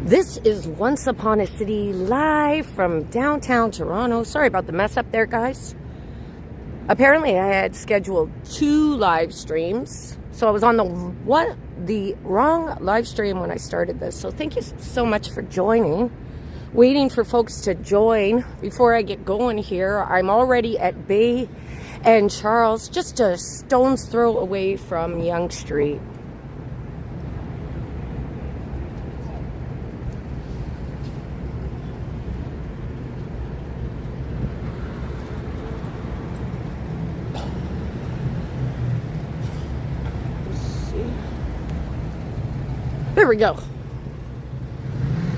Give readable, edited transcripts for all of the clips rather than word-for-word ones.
This is Once Upon a City live from downtown Toronto. Sorry about the mess up there, guys. Apparently, I had scheduled 2 live streams. So I was on the wrong live stream when I started this. So thank you so much for joining. Waiting for folks to join before I get going here. I'm already at Bay and Charles, just a stone's throw away from Yonge Street. There we go.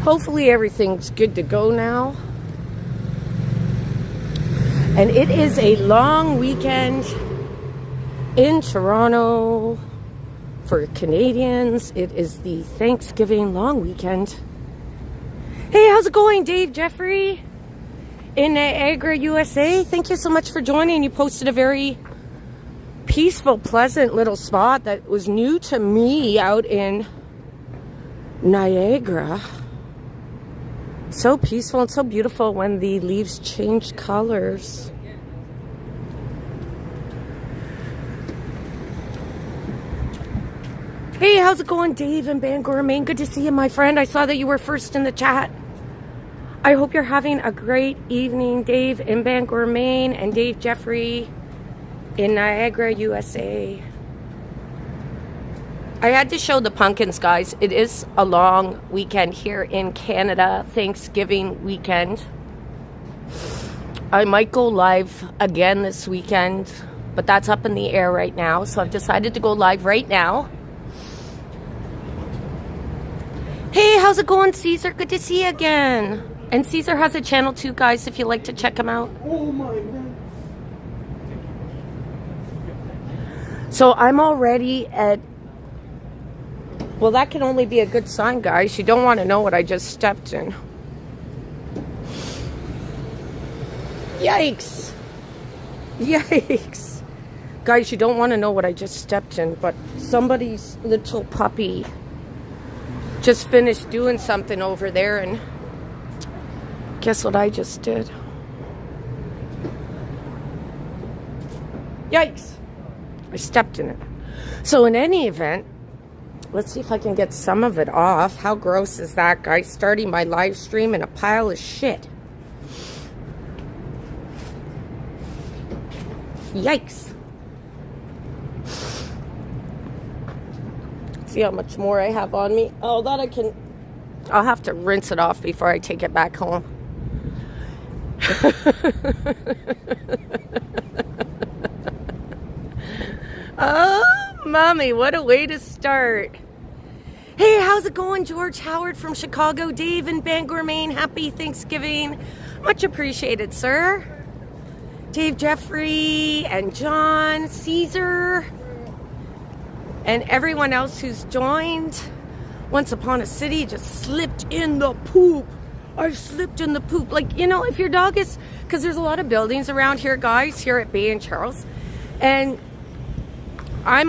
Hopefully everything's good to go now. And it is a long weekend in Toronto for Canadians. It is the Thanksgiving long weekend. Hey, how's it going, Dave Jeffrey in Niagara, USA? Thank you so much for joining. You posted a very peaceful, pleasant little spot that was new to me out in Niagara. So peaceful and so beautiful when the leaves change colors. Hey, how's it going, Dave in Bangor, Maine? Good to see you, my friend. I saw that you were first in the chat. I hope you're having a great evening, Dave in Bangor, Maine, and Dave Jeffrey in Niagara, USA. I had to show the pumpkins, guys. It is a long weekend here in Canada, Thanksgiving weekend. I might go live again this weekend, but that's up in the air right now. So I've decided to go live right now. Hey, how's it going, Caesar? Good to see you again. And Caesar has a channel too, guys, if you'd like to check him out. Oh my God. So I'm already at... Well, that can only be a good sign, guys. You don't want to know what I just stepped in. Yikes. Yikes. Guys, you don't want to know what I just stepped in, but somebody's little puppy just finished doing something over there, and guess what I just did? Yikes. I stepped in it. So in any event, let's see if I can get some of it off. How gross is that, guys? Starting my live stream in a pile of shit. Yikes. See how much more I have on me. Oh, that I can... I'll have to rinse it off before I take it back home. Oh, mommy, what a way to start. Hey, how's it going, George Howard from Chicago? Dave in Bangor, Maine. Happy Thanksgiving. Much appreciated, sir. Dave Jeffrey and John, Caesar, and everyone else who's joined. Once Upon a City just slipped in the poop. I slipped in the poop. Like, you know, if your dog is... Because there's a lot of buildings around here, guys, here at Bay and Charles. And I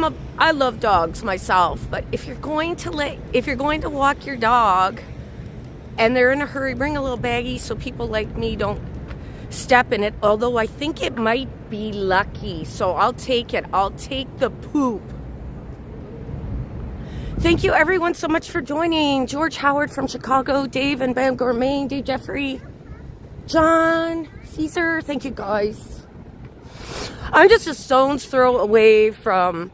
love dogs myself, but if you're going to walk your dog and they're in a hurry, bring a little baggie so people like me don't step in it. Although I think it might be lucky, so I'll take it. I'll take the poop. Thank you everyone so much for joining. George Howard from Chicago, Dave in Bangor, Maine, Dave Jeffrey, John, Caesar. Thank you, guys. I'm just a stone's throw away from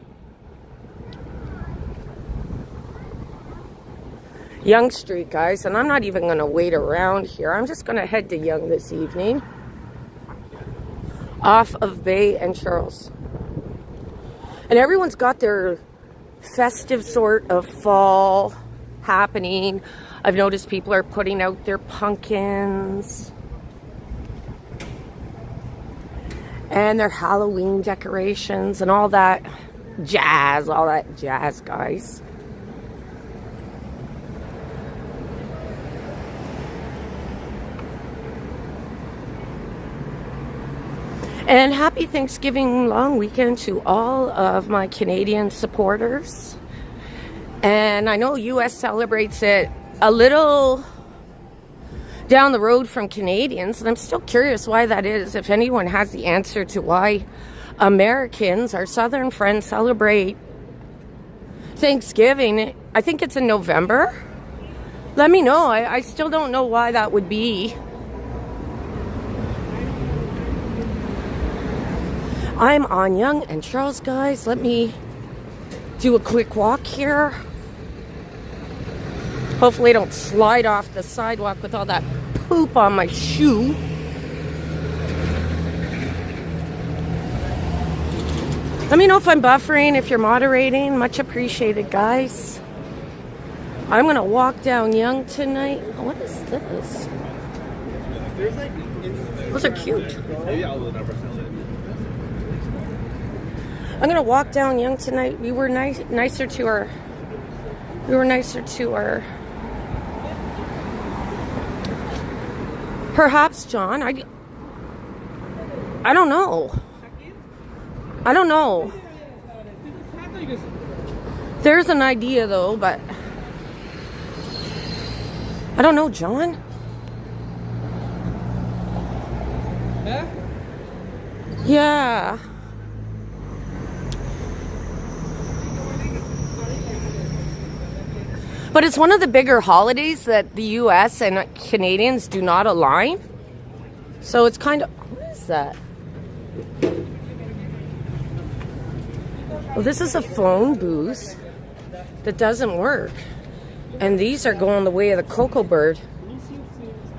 Yonge Street, guys, and I'm not even going to wait around here. I'm just going to head to Yonge this evening off of Bay and Charles. And everyone's got their festive sort of fall happening. I've noticed people are putting out their pumpkins and their Halloween decorations and all that jazz, guys. And happy Thanksgiving long weekend to all of my Canadian supporters. And I know US celebrates it a little down the road from Canadians, and I'm still curious why that is. If anyone has the answer to why Americans, our southern friends, celebrate Thanksgiving, I think it's in November. Let me know. I still don't know why that would be. I'm on Yonge and Charles, guys. Let me do a quick walk here. Hopefully I don't slide off the sidewalk with all that poop on my shoe. Let me know if I'm buffering, if you're moderating. Much appreciated, guys. I'm going to walk down Yonge tonight. What is this? Those are cute. I'm going to walk down Yonge tonight. We were nicer to our... Perhaps, John. I don't know. I don't know. There's an idea, though, but... I don't know, John. Yeah. But it's one of the bigger holidays that the US and Canadians do not align. So it's kind of... What is that? Well, this is a phone booth that doesn't work. And these are going the way of the Cocoa Bird.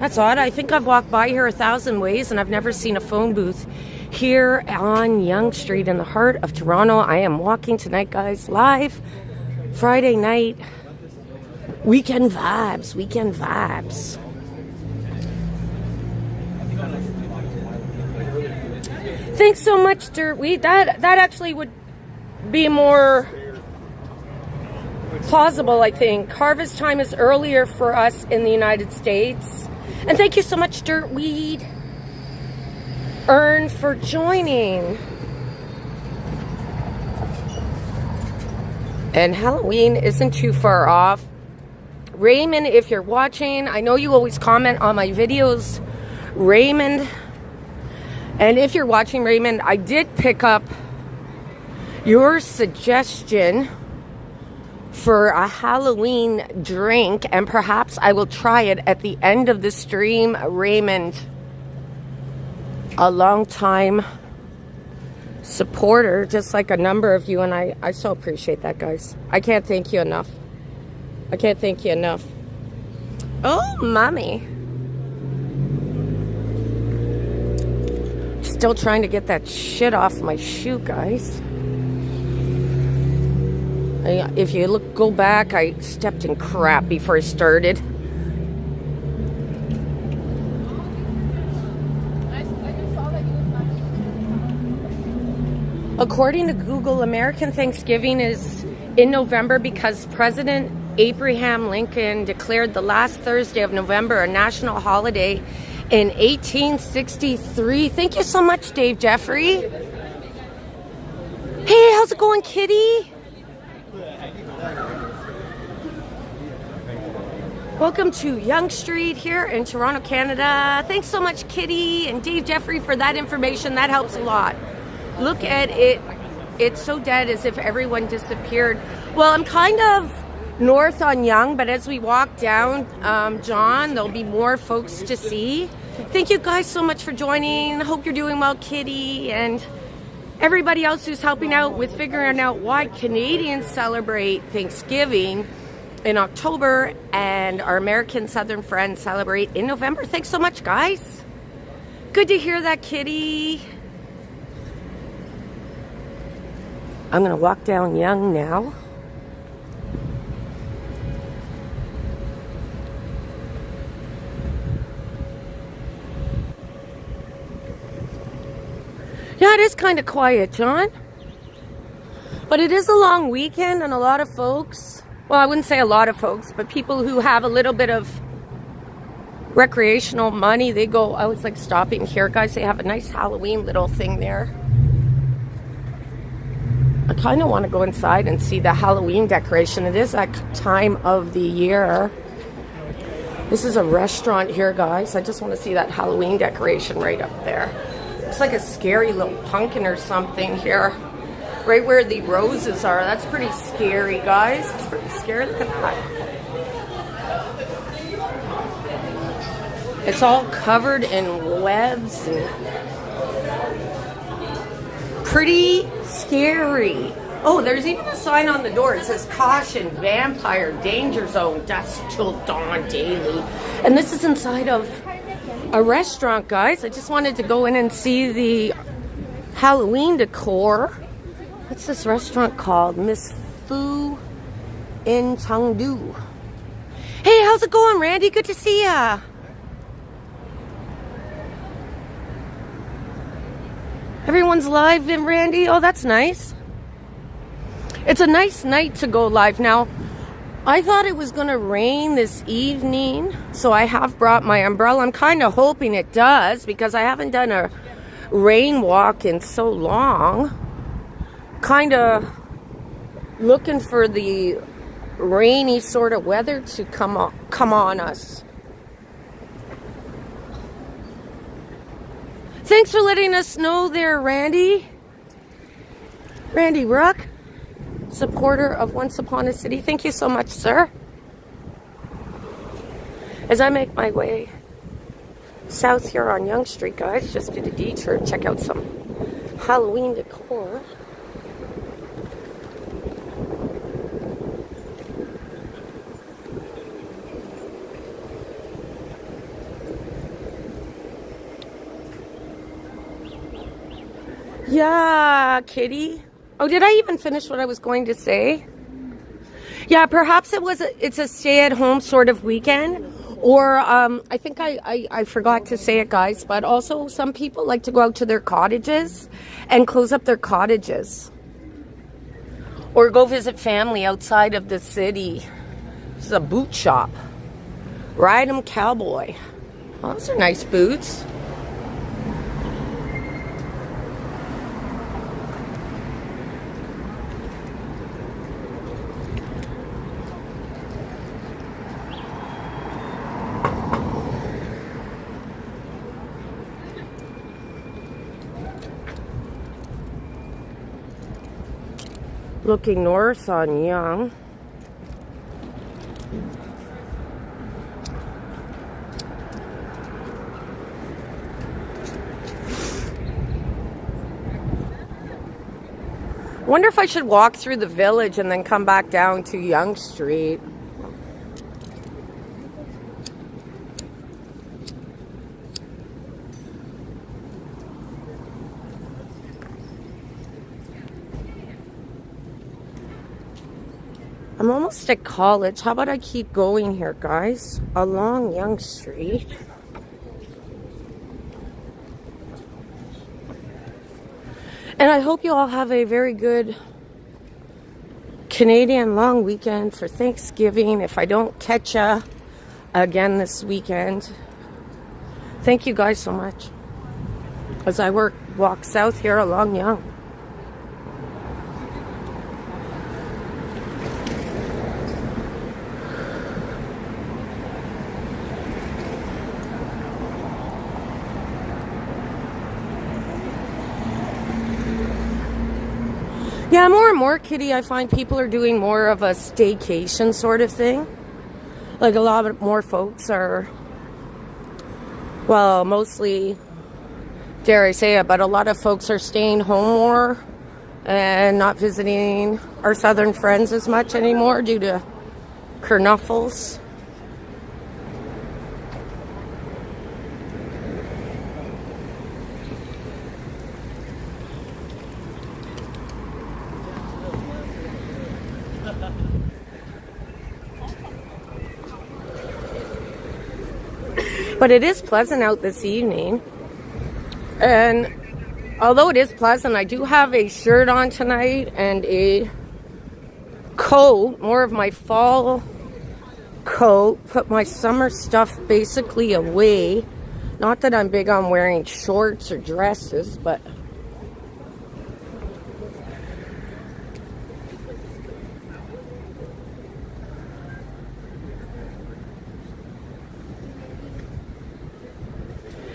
That's odd. I think I've walked by here 1,000 ways and I've never seen a phone booth here on Yonge Street in the heart of Toronto. I am walking tonight, guys, live Friday night. Weekend vibes, weekend vibes. Thanks so much, Dirtweed. That actually would be more plausible, I think. Harvest time is earlier for us in the United States. And thank you so much, Dirtweed Earn, for joining. And Halloween isn't too far off. Raymond, if you're watching, I know you always comment on my videos, Raymond. And if you're watching, Raymond, I did pick up your suggestion for a Halloween drink, and perhaps I will try it at the end of the stream. Raymond, a long time supporter, just like a number of you, and I so appreciate that, guys. I can't thank you enough. I can't thank you enough. Oh, mommy. Still trying to get that shit off my shoe, guys. If you go back, I stepped in crap before I started. According to Google, American Thanksgiving is in November because President Abraham Lincoln declared the last Thursday of November a national holiday in 1863. Thank you so much, Dave Jeffrey. Hey, how's it going, kitty? Welcome to Yonge Street here in Toronto, Canada. Thanks so much, Kitty and Dave Jeffrey, for that information. That helps a lot. Look at it. It's so dead, as if everyone disappeared. Well, I'm kind of north on Yonge, but as we walk down, John, there'll be more folks to see. Thank you guys so much for joining. Hope you're doing well, Kitty, and everybody else who's helping out with figuring out why Canadians celebrate Thanksgiving in October and our American Southern friends celebrate in November. Thanks so much, guys. Good to hear that, Kitty. I'm going to walk down Yonge now. Yeah, it is kind of quiet, John. But it is a long weekend, and a lot of folks, well, I wouldn't say a lot of folks, but people who have a little bit of recreational money, they go, I was like stopping here, guys. They have a nice Halloween little thing there. I kind of want to go inside and see the Halloween decoration. It is that time of the year. This is a restaurant here, guys. I just want to see that Halloween decoration right up there. Looks like a scary little pumpkin or something here. Right where the roses are. That's pretty scary, guys. It's pretty scary. Look at that. It's all covered in webs and pretty scary. Oh, there's even a sign on the door. It says, "Caution, vampire, danger zone, dusk till dawn daily." And this is inside of a restaurant, guys. I just wanted to go in and see the Halloween decor. What's this restaurant called? Miss Fu in Chengdu. Hey, how's it going, Randy? Good to see ya. Everyone's live in Randy. Oh, that's nice. It's a nice night to go live. Now, I thought it was going to rain this evening, so I have brought my umbrella. I'm kind of hoping it does because I haven't done a rain walk in so long. Kind of looking for the rainy sort of weather to come on us. Thanks for letting us know there, Randy. Randy Ruck, supporter of Once Upon a City. Thank you so much, sir. As I make my way south here on Yonge Street, guys, just did a detour, check out some Halloween decor. Yeah, Kitty. Oh, did I even finish what I was going to say? Yeah, perhaps it's a stay-at-home sort of weekend. Or I think I forgot to say it, guys, but also some people like to go out to their cottages and close up their cottages. Or go visit family outside of the city. This is a boot shop. Ride 'em Cowboy. Oh, those are nice boots. Looking north on Yonge. Wonder if I should walk through the village and then come back down to Yonge Street. I'm almost at college. How about I keep going here, guys, along Yonge Street. And I hope you all have a very good Canadian long weekend for Thanksgiving. If I don't catch ya again this weekend, thank you guys so much. As I walk south here along Yonge. Yeah, more and more, Kitty, I find people are doing more of a staycation sort of thing. Like a lot more folks are, well, mostly, dare I say it, but a lot of folks are staying home more and not visiting our southern friends as much anymore due to kernuffles. But it is pleasant out this evening. And although it is pleasant, I do have a shirt on tonight and a coat, more of my fall coat. Put my summer stuff basically away. Not that I'm big on wearing shorts or dresses, but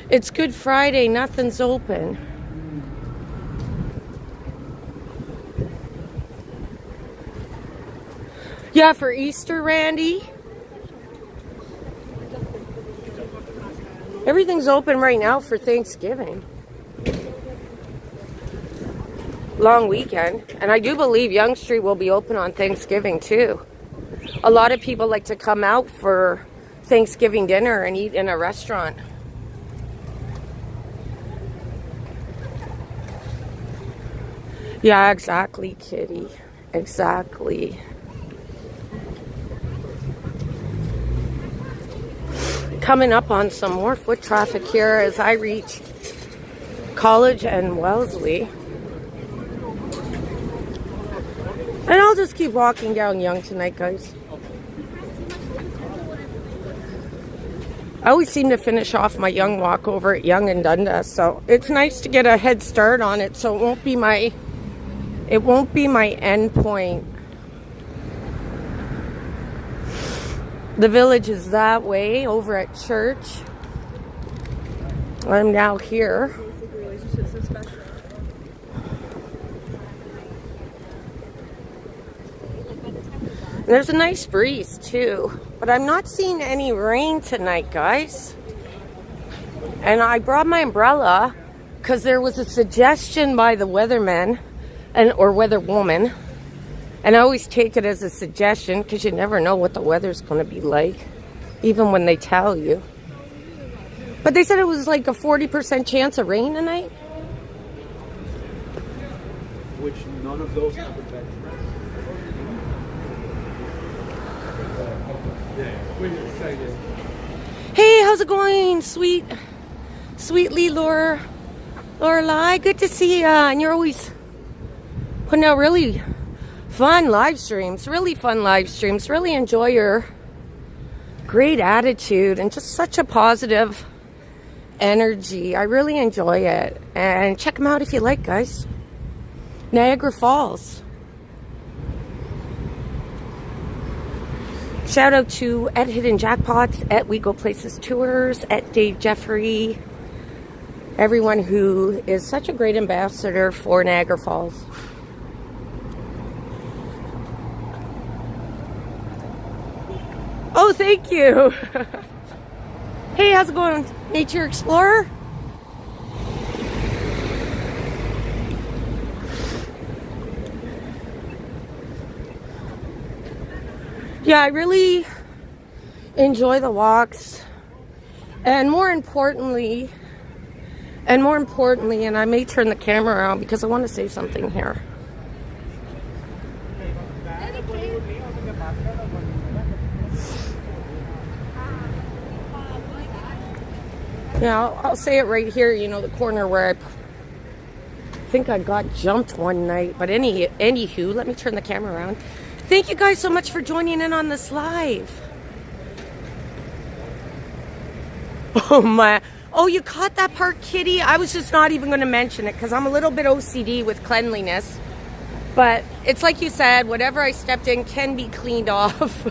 It's Good Friday, nothing's open. Yeah, for Easter, Randy. Everything's open right now for Thanksgiving. Long weekend. And I do believe Yonge Street will be open on Thanksgiving too. A lot of people like to come out for Thanksgiving dinner and eat in a restaurant. Yeah, exactly, Kitty. Exactly. Coming up on some more foot traffic here as I reach College and Wellesley. And I'll just keep walking down Yonge tonight, guys. I always seem to finish off my Yonge walk over at Yonge and Dundas, so it's nice to get a head start on it, so it won't be my end point. The village is that way over at church. I'm now here. And there's a nice breeze too, but I'm not seeing any rain tonight, guys. And I brought my umbrella because there was a suggestion by the weatherman or weatherwoman. And I always take it as a suggestion because you never know what the weather's going to be like, even when they tell you. But they said it was like a 40% chance of rain tonight. Which none of those have been. Hey, how's it going, sweetly Lorelai? Good to see you. And you're always putting out really fun live streams. Really enjoy your great attitude and just such a positive energy. I really enjoy it. And check them out if you like, guys. Niagara Falls. Shout out to at Hidden Jackpots, at We Go Places Tours, at Dave Jeffrey, everyone who is such a great ambassador for Niagara Falls. Oh, thank you. Hey, how's it going, Nature Explorer? Yeah, I really enjoy the walks, and more importantly, and I may turn the camera around because I want to say something here. Yeah, I'll say it right here, you know, the corner where I think I got jumped one night. But anywho, let me turn the camera around. Thank you guys so much for joining in on this live. Oh my, oh, you caught that part, Kitty? I was just not even going to mention it because I'm a little bit OCD with cleanliness. But it's like you said, whatever I stepped in can be cleaned off.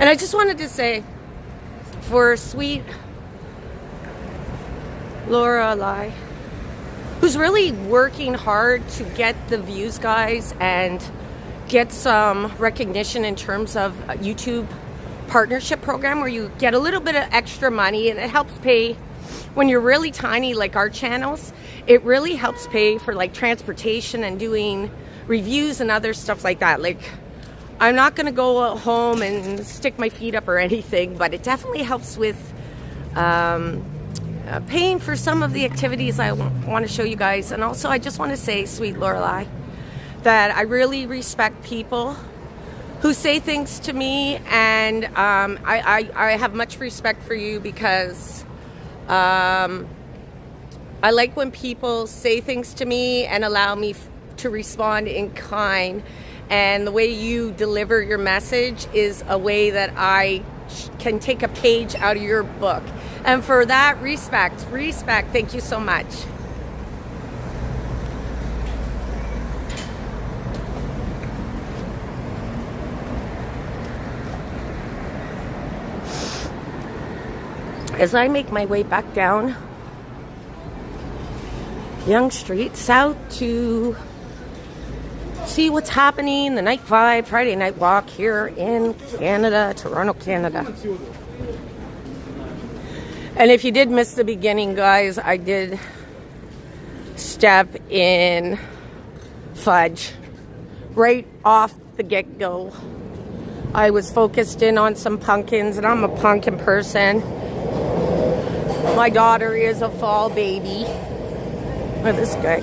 And I just wanted to say, for sweet Lorelai, who's really working hard to get the views, guys, and get some recognition in terms of a YouTube partnership program where you get a little bit of extra money, and it helps pay when you're really tiny like our channels. It really helps pay for like transportation and doing reviews and other stuff like that. Like, I'm not going to go home and stick my feet up or anything, but it definitely helps with paying for some of the activities I want to show you guys. And also, I just want to say, sweet Lorelai, that I really respect people who say things to me, and I have much respect for you because I like when people say things to me and allow me to respond in kind. And the way you deliver your message is a way that I can take a page out of your book. And for that, respect. Thank you so much. as I make my way back down Yonge Street south to see what's happening, the night vibe, Friday night walk here in Canada, Toronto, Canada. And if you did miss the beginning, guys, I did step in fudge right off the get-go. I was focused in on some pumpkins, and I'm a pumpkin person. My daughter is a fall baby. Look at this guy.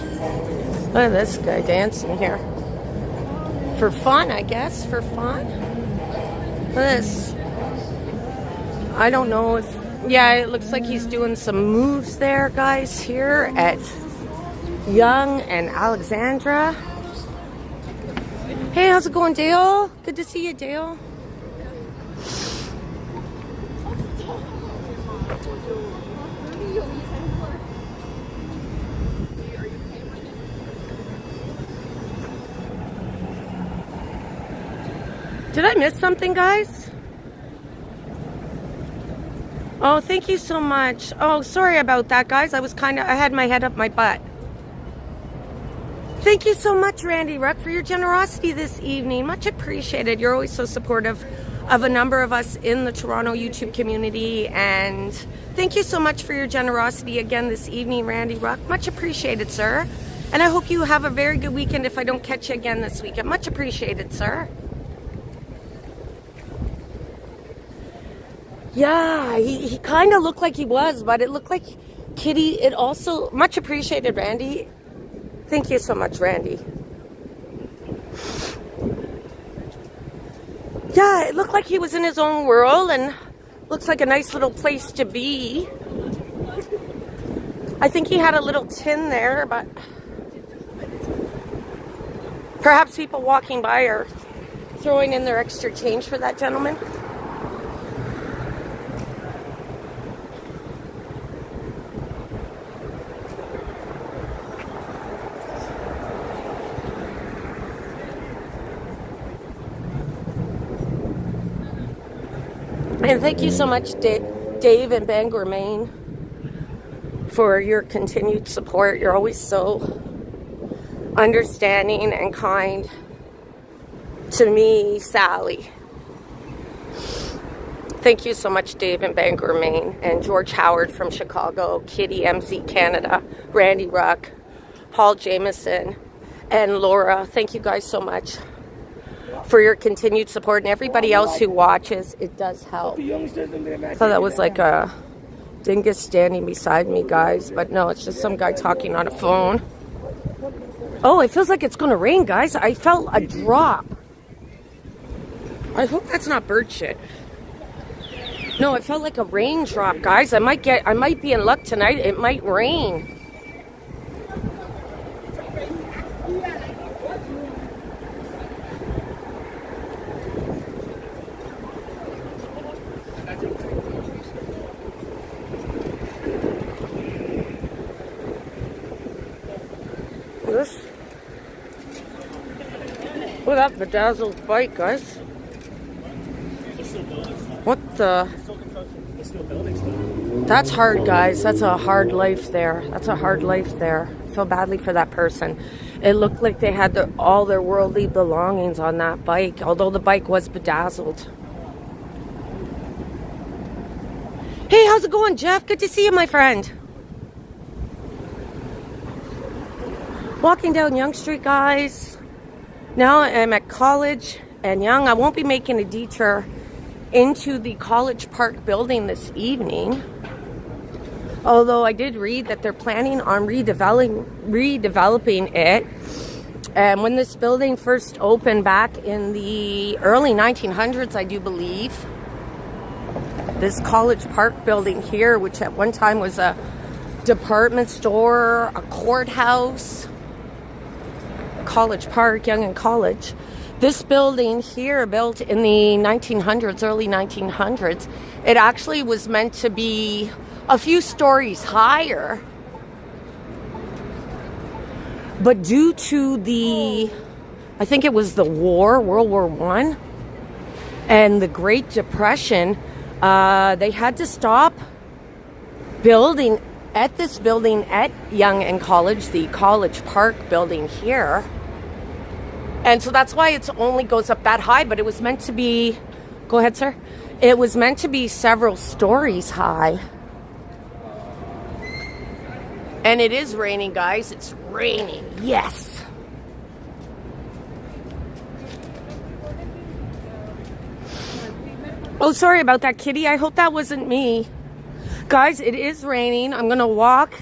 Look at this guy dancing here. For fun, I guess. For fun. Look at this. I don't know if... Yeah, it looks like he's doing some moves there, guys, here at Yonge and Alexandra. Hey, how's it going, Dale? Good to see you, Dale. Did I miss something, guys? Oh, thank you so much. Oh, sorry about that, guys. I had my head up my butt. Thank you so much, Randy Ruck, for your generosity this evening. Much appreciated. You're always so supportive of a number of us in the Toronto YouTube community. And thank you so much for your generosity again this evening, Randy Ruck. Much appreciated, sir. And I hope you have a very good weekend if I don't catch you again this weekend. Much appreciated, sir. Yeah, he kind of looked like he was, but it looked like Kitty. It also, much appreciated, Randy. Thank you so much, Randy. Yeah, it looked like he was in his own world and looks like a nice little place to be. I think he had a little tin there, but perhaps people walking by are throwing in their extra change for that gentleman. And thank you so much, Dave in Bangor, Maine, for your continued support. You're always so understanding and kind to me, Sally. Thank you so much, Dave in Bangor, Maine, and George Howard from Chicago, Kitty MC Canada, Randy Ruck, Paul Jameson, and Laura. Thank you guys so much for your continued support, and everybody else who watches. It does help. I thought that was like a dingus standing beside me, guys, but no, it's just some guy talking on a phone. Oh, it feels like it's gonna rain, guys. I felt a drop. I hope that's not bird shit. No, it felt like a raindrop, guys. I might be in luck tonight. It might rain. Look at that bedazzled bike, guys. What the? That's hard, guys. That's a hard life there. That's a hard life there. I feel badly for that person. It looked like they had all their worldly belongings on that bike, although the bike was bedazzled. Hey, how's it going, Jeff? Good to see you, my friend. Walking down Yonge Street, guys. Now I'm at College and Yonge. I won't be making a detour into the College Park building this evening, although I did read that they're planning on redeveloping it. And when this building first opened back in the early 1900s, I do believe, this College Park building here, which at one time was a department store, a courthouse, College Park, Yonge and College. This building here, built in the 1900s, early 1900s, it actually was meant to be a few stories higher. But due to the, I think it was the war, World War I, and the Great Depression, they had to stop building, at this building at Yonge and College, the College Park building here. And so that's why it only goes up that high, but it was meant to be, go ahead, sir. It was meant to be several stories high. And it is raining, guys. It's raining. Yes. Oh, sorry about that, kitty. I hope that wasn't me. Guys, it is raining. I'm going to walk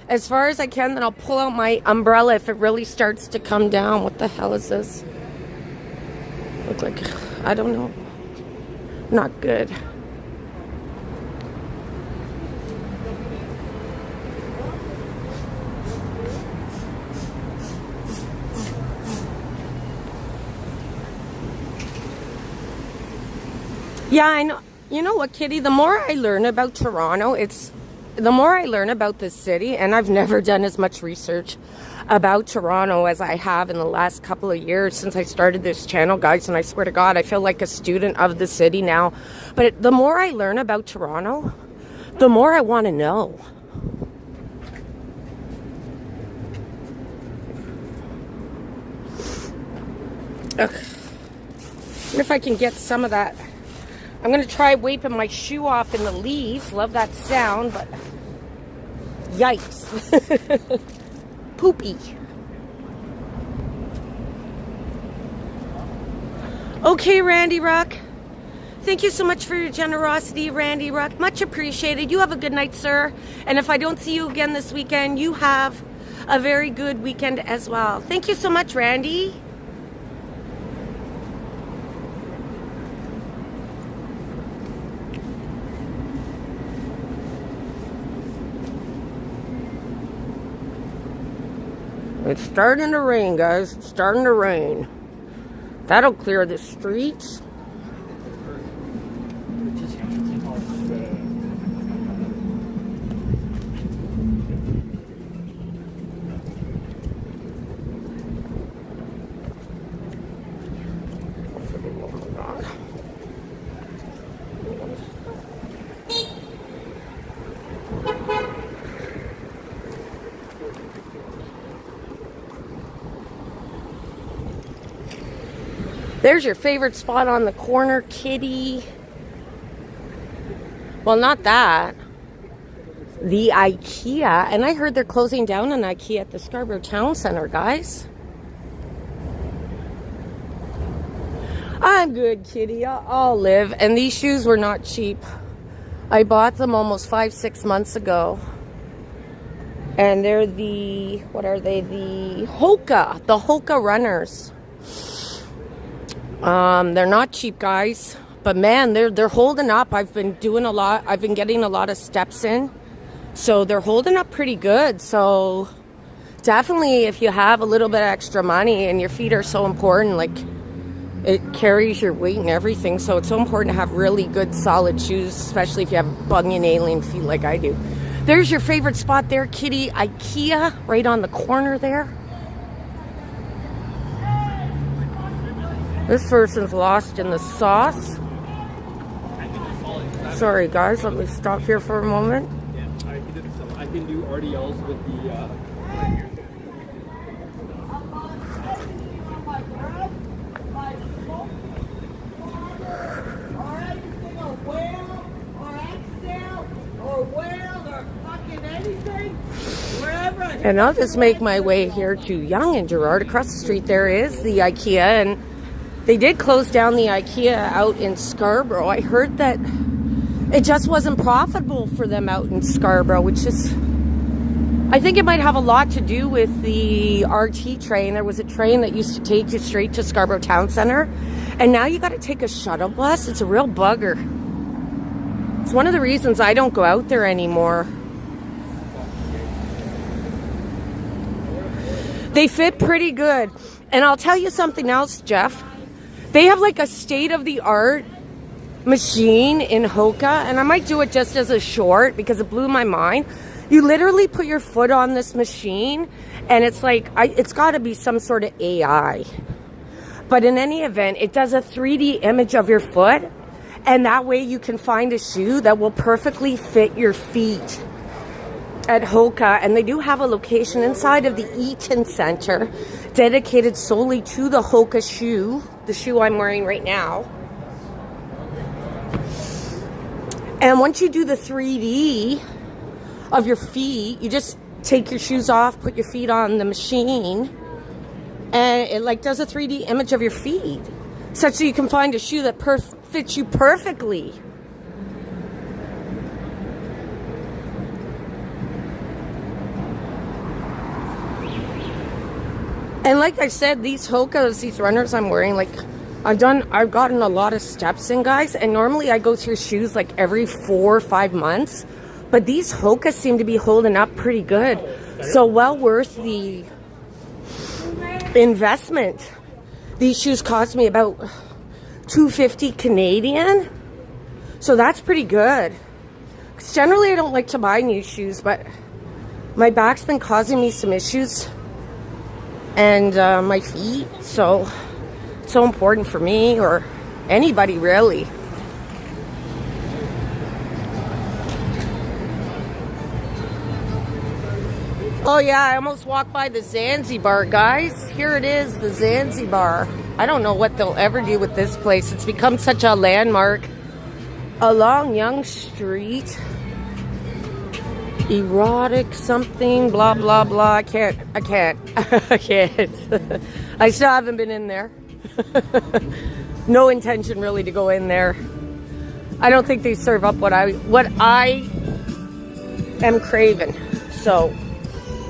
as far as I can, then I'll pull out my umbrella if it really starts to come down. What the hell is this? Look like, I don't know. Not good. Yeah, I know. You know what, Kitty? The more I learn about Toronto, the more I learn about this city, and I've never done as much research about Toronto as I have in the last couple of years since I started this channel, guys, and I swear to God, I feel like a student of the city now. But the more I learn about Toronto, the more I want to know. Ugh. I wonder if I can get some of that. I'm going to try wiping my shoe off in the leaves. Love that sound, but yikes. Poopy. Okay, Randy Rock. Thank you so much for your generosity, Randy Rock. Much appreciated. You have a good night, sir. And if I don't see you again this weekend, you have a very good weekend as well. Thank you so much, Randy. It's starting to rain, guys. It's starting to rain. That'll clear the streets. There's your favorite spot on the corner, kitty. Well, not that. The IKEA. And I heard they're closing down an IKEA at the Scarborough Town Centre, guys. I'm good, kitty. I'll live. And these shoes were not cheap. I bought them almost 5-6 months ago. And they're the, what are they? The Hoka runners. They're not cheap, guys, but man, they're holding up. I've been doing a lot. I've been getting a lot of steps in, so they're holding up pretty good. So definitely, if you have a little bit of extra money, and your feet are so important, like it carries your weight and everything. So it's so important to have really good, solid shoes, especially if you have bunion alien feet like I do. There's your favorite spot there, kitty. IKEA, right on the corner there. This person's lost in the sauce. Sorry, guys. Let me stop here for a moment. Yeah, I can do RDLs with the... And I'll just make my way here to Yonge and Gerrard. Across the street there is the IKEA, and they did close down the IKEA out in Scarborough. I heard that it just wasn't profitable for them out in Scarborough, which is, I think it might have a lot to do with the RT train. There was a train that used to take you straight to Scarborough Town Centre, and now you got to take a shuttle bus. It's a real bugger. It's one of the reasons I don't go out there anymore. They fit pretty good. And I'll tell you something else, Jeff. They have like a state-of-the-art machine in Hoka, and I might do it just as a short because it blew my mind. You literally put your foot on this machine, and it's like, it's got to be some sort of AI. But in any event, it does a 3D image of your foot, and that way you can find a shoe that will perfectly fit your feet. at Hoka, and they do have a location inside of the Eaton Centre dedicated solely to the Hoka shoe, the shoe I'm wearing right now. And once you do the 3D of your feet, you just take your shoes off, put your feet on the machine, and it like does a 3D image of your feet, such that you can find a shoe that fits you perfectly. And like I said, these Hokas, these runners I'm wearing, like I've gotten a lot of steps in, guys, and normally I go through shoes like every 4 or 5 months, but these Hokas seem to be holding up pretty good. So well worth the investment. These shoes cost me about $250 Canadian, so that's pretty good. 'Cause generally I don't like to buy new shoes, but my back's been causing me some issues, and my feet, so it's so important for me, or anybody really. Oh yeah, I almost walked by the Zanzibar, guys. Here it is, the Zanzibar. I don't know what they'll ever do with this place. It's become such a landmark along Yonge Street. Erotic something, blah blah blah. I can't I can't I still haven't been in there. No intention really to go in there. I don't think they serve up what I am craving, so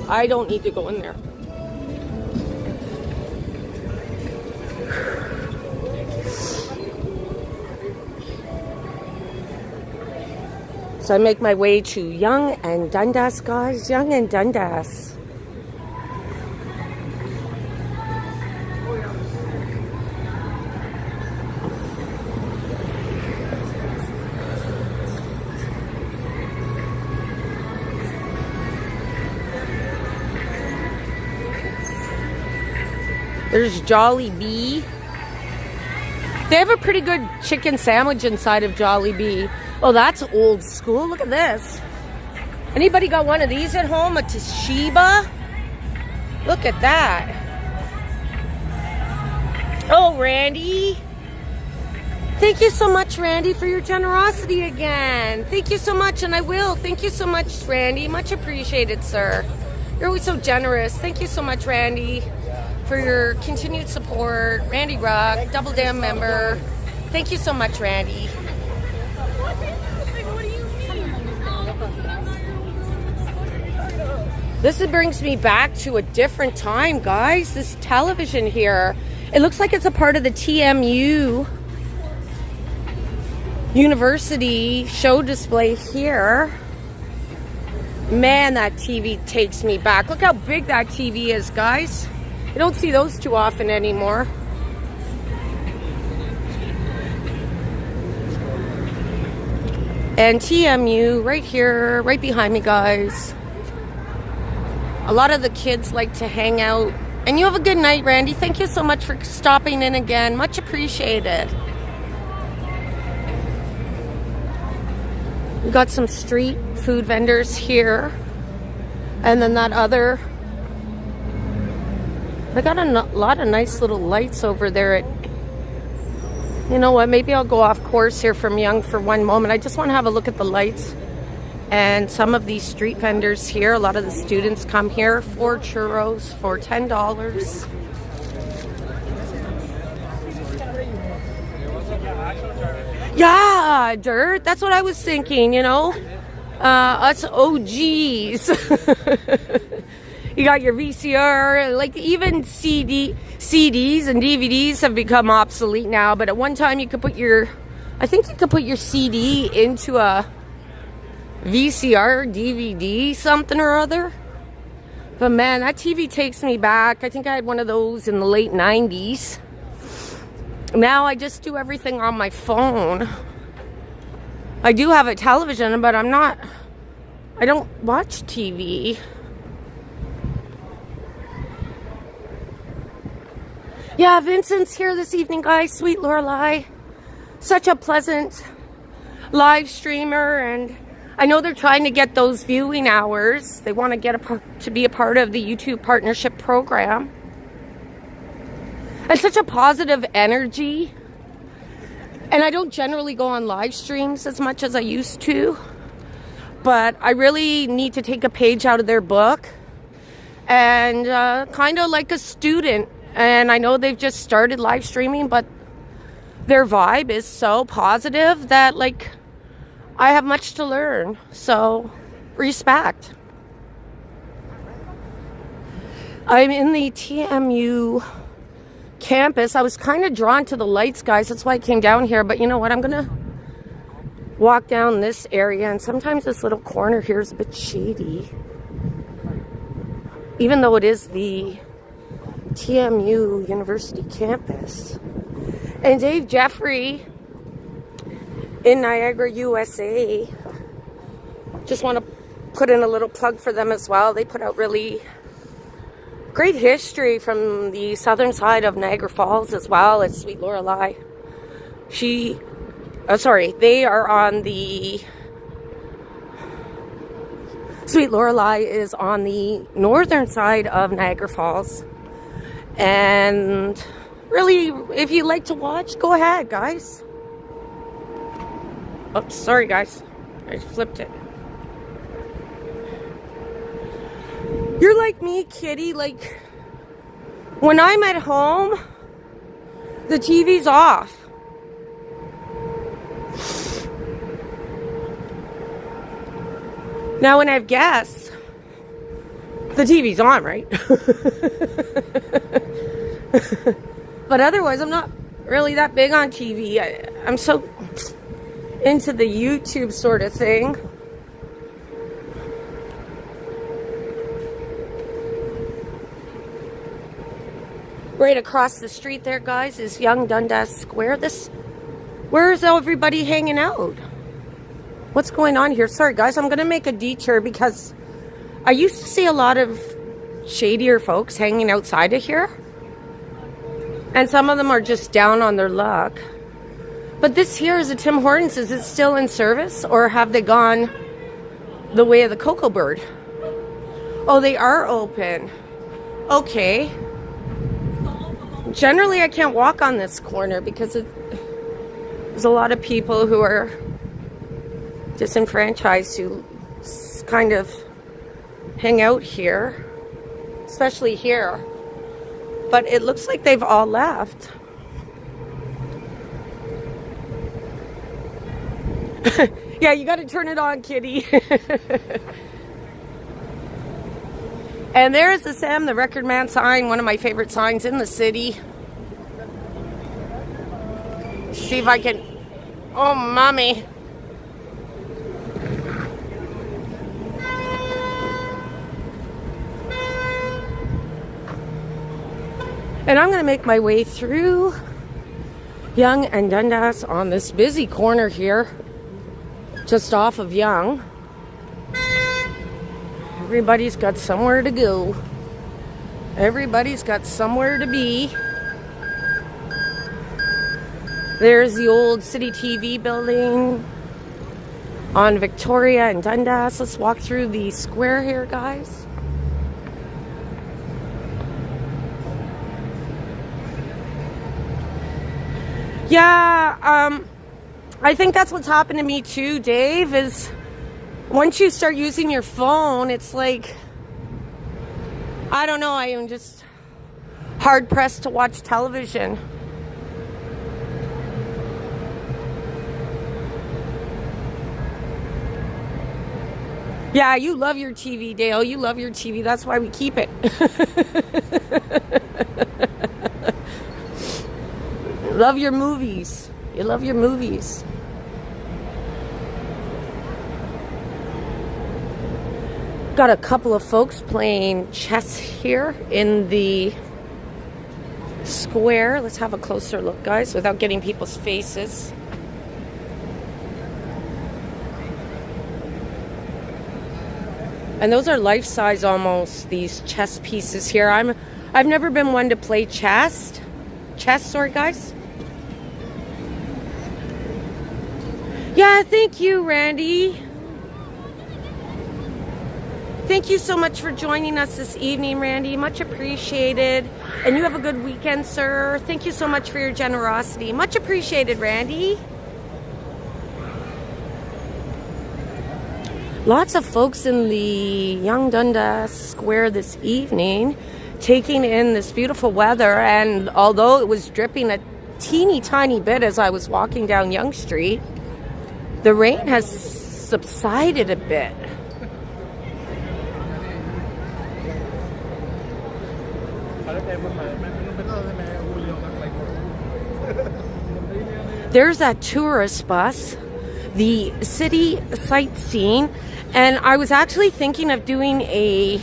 I don't need to go in there. So I make my way to Yonge and Dundas, guys. Yonge and Dundas. There's Jollibee. They have a pretty good chicken sandwich inside of Jollibee. Oh, that's old school. Look at this. Anybody got one of these at home? A Toshiba? Look at that. Oh, Randy. Thank you so much, Randy, for your generosity again. Thank you so much, and I will. Thank you so much, Randy. Much appreciated, sir. You're always so generous. Thank you so much, Randy, for your continued support. Randy Rock, Double Dam member. Thank you so much, Randy. This brings me back to a different time, guys. This television here, it looks like it's a part of the TMU University show display here. Man, that TV takes me back. Look how big that TV is, guys. You don't see those too often anymore. And TMU right here, right behind me, guys. A lot of the kids like to hang out. And you have a good night, Randy. Thank you so much for stopping in again. Much appreciated. We got some street food vendors here. And then that other... They got a lot of nice little lights over there at... You know what? Maybe I'll go off course here from Yonge for one moment. I just want to have a look at the lights. And some of these street vendors here, a lot of the students come here for churros for $10. Yeah, Dirt. That's what I was thinking, you know. Us OGs. You got your VCR, like even CDs and DVDs have become obsolete now. But at one time you could put your, I think you could put your CD into a VCR, DVD, something or other. But man, that TV takes me back. I think I had one of those in the late 90s. Now I just do everything on my phone. I do have a television, but I don't watch TV. Yeah, Vincent's here this evening, guys. Sweet Lorelei. Such a pleasant live streamer, and I know they're trying to get those viewing hours. They want to get to be a part of the YouTube partnership program. And such a positive energy. And I don't generally go on live streams as much as I used to. But I really need to take a page out of their book. And kind of like a student. And I know they've just started live streaming, but their vibe is so positive that, like, I have much to learn. So, respect. I'm in the TMU campus. I was kind of drawn to the lights, guys. That's why I came down here. But you know what? I'm going to walk down this area. And sometimes this little corner here is a bit shady. Even though it is the TMU University campus. And Dave Jeffrey in Niagara, USA. Just want to put in a little plug for them as well. They put out really great history from the southern side of Niagara Falls as well as Sweet Lorelei. They are on the... Sweet Lorelei is on the northern side of Niagara Falls. And really, if you like to watch, go ahead, guys. Oh, sorry, guys. I flipped it. You're like me, Kitty. Like, when I'm at home, the TV's off. Now, when I have guests, the TV's on, right? But otherwise, I'm not really that big on TV. I'm so into the YouTube sort of thing. Right across the street there, guys, is Yonge Dundas Square. Where is everybody hanging out? What's going on here? Sorry, guys, I'm going to make a detour because I used to see a lot of shadier folks hanging outside of here. And some of them are just down on their luck. But this here is a Tim Hortons. Is it still in service? Or have they gone the way of the Cocoa Bird? Oh, they are open. Okay. Generally, I can't walk on this corner because there's a lot of people who are disenfranchised who kind of hang out here, especially here. But it looks like they've all left. Yeah, you got to turn it on, Kitty. And there's the Sam the Record Man sign, one of my favorite signs in the city. See if I can... Oh, mommy. And I'm going to make my way through Yonge and Dundas on this busy corner here, just off of Yonge. Everybody's got somewhere to go. Everybody's got somewhere to be. There's the old City TV building on Victoria and Dundas. Let's walk through the square here, guys. Yeah, I think that's what's happened to me too, Dave, is once you start using your phone, it's like, I don't know, I am just hard pressed to watch television. Yeah, you love your TV, Dale. You love your TV. That's why we keep it. Love your movies. You love your movies. Got a couple of folks playing chess here in the square. Let's have a closer look, guys, without getting people's faces. And those are life-size almost, these chess pieces here. I've never been one to play chess. Sorry, guys. Yeah, thank you, Randy. Thank you so much for joining us this evening, Randy. Much appreciated. And you have a good weekend, sir. Thank you so much for your generosity. Much appreciated, Randy. Lots of folks in the Yonge Dundas Square this evening taking in this beautiful weather. And although it was dripping a teeny tiny bit as I was walking down Yonge Street, the rain has subsided a bit. There's that tourist bus, the city sightseeing, and I was actually thinking of doing a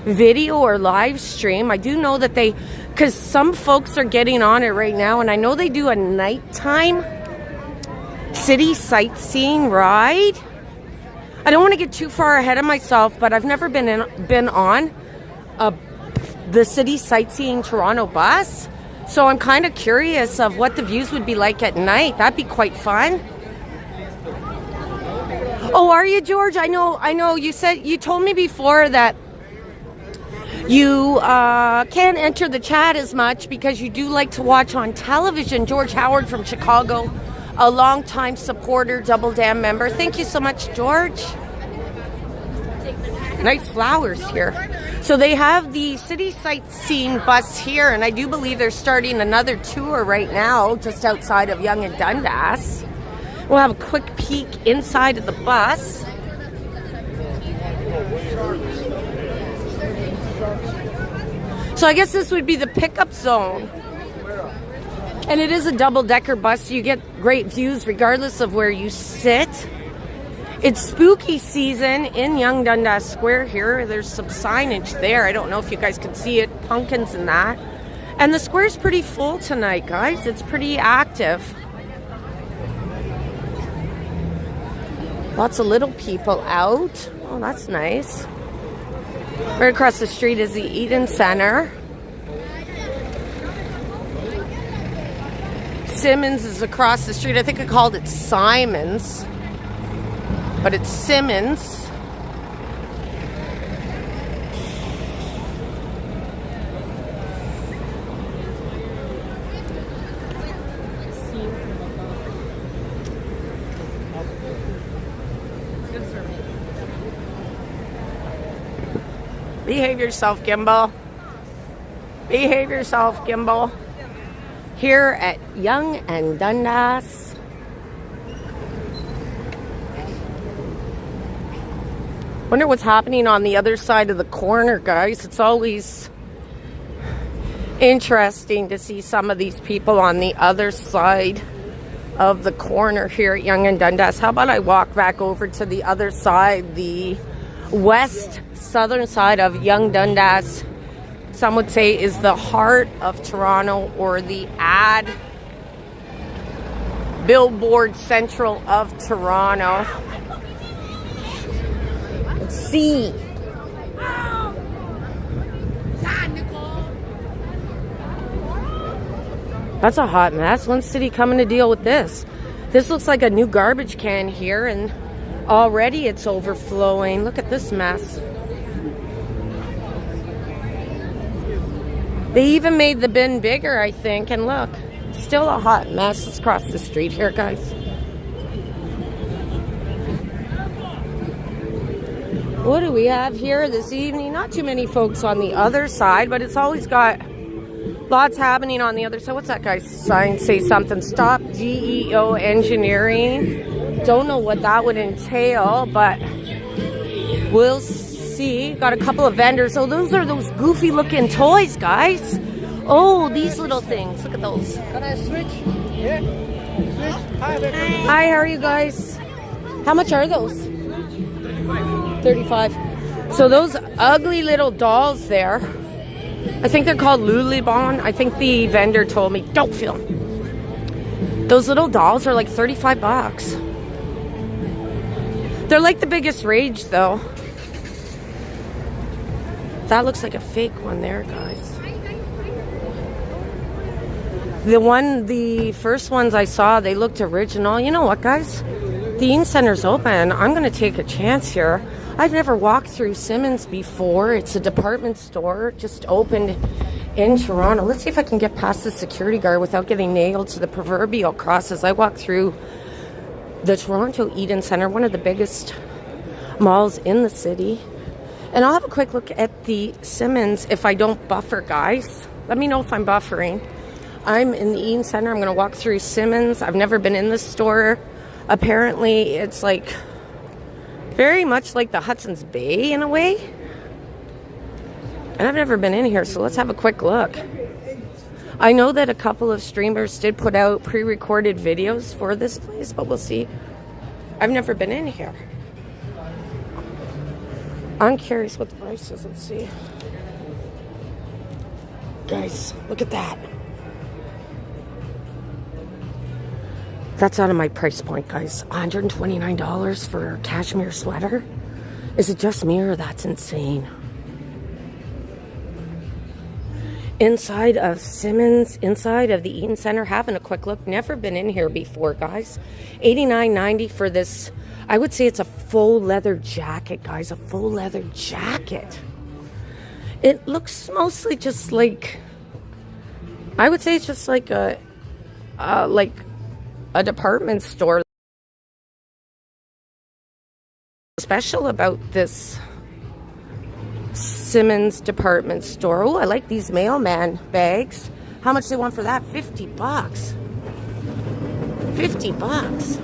video or live stream. I do know that because some folks are getting on it right now, and I know they do a nighttime city sightseeing ride. I don't want to get too far ahead of myself, but I've never been on the city sightseeing Toronto bus, so I'm kind of curious of what the views would be like at night. That'd be quite fun. Oh, are you, George? I know. You told me before that you can't enter the chat as much because you do like to watch on television. George Howard from Chicago, a longtime supporter, Double Dam member. Thank you so much, George. Nice flowers here. So they have the city sightseeing bus here, and I do believe they're starting another tour right now just outside of Yonge and Dundas. We'll have a quick peek inside of the bus. So I guess this would be the pickup zone. And it is a double-decker bus, so you get great views regardless of where you sit. It's spooky season in Yonge Dundas Square here. There's some signage there. I don't know if you guys can see it. Pumpkins and that. And the square's pretty full tonight, guys. It's pretty active. Lots of little people out. Oh, that's nice. Right across the street is the Eaton Centre. Simmons is across the street. I think I called it Simon's, but it's Simmons. Behave yourself, Gimbal. Behave yourself, Gimbal. Here at Yonge and Dundas. Wonder what's happening on the other side of the corner, guys. It's always interesting to see some of these people on the other side of the corner here at Yonge and Dundas. How about I walk back over to the other side, the west southern side of Yonge Dundas. Some would say is the heart of Toronto, or the billboard central of Toronto. Let's see. That's a hot mess. When's city coming to deal with this? This looks like a new garbage can here, and already it's overflowing. Look at this mess. They even made the bin bigger, I think. And look, still a hot mess. Let's cross the street here, guys. What do we have here this evening? Not too many folks on the other side, but it's always got lots happening on the other side. What's that guy's sign say? Something. Stop GEO engineering. Don't know what that would entail, but we'll see. Got a couple of vendors. Oh, those are those goofy looking toys, guys. Oh, these little things. Look at those. Can I switch? Yeah. Switch. Hi, how are you guys? How much are those? 35. So those ugly little dolls there, I think they're called Lulibon. I think the vendor told me, don't film. Those little dolls are like 35 bucks. They're like the biggest rage though. That looks like a fake one there, guys. The first ones I saw, they looked original. You know what, guys? The Eaton Centre's open. I'm going to take a chance here. I've never walked through Simmons before. It's a department store, just opened in Toronto. Let's see if I can get past the security guard without getting nailed to the proverbial cross as I walk through the Toronto Eaton Centre, one of the biggest malls in the city. And I'll have a quick look at the Simmons if I don't buffer, guys. Let me know if I'm buffering. I'm in the Eaton Centre. I'm going to walk through Simmons. I've never been in this store. Apparently, it's like very much like the Hudson's Bay in a way. And I've never been in here, so let's have a quick look. I know that a couple of streamers did put out pre-recorded videos for this place, but we'll see. I've never been in here. I'm curious what the price is. Let's see. Guys, look at that. That's out of my price point, guys. $129 for a cashmere sweater? Is it just me or that's insane? Inside of Simmons, inside of the Eaton Centre, having a quick look. Never been in here before, guys. $89.90 for this. I would say it's a full leather jacket, guys. A full leather jacket. It looks mostly just like, I would say it's just like a department store. Special about this Simmons department store. Oh, I like these mailman bags. How much they want for that? $50. $50.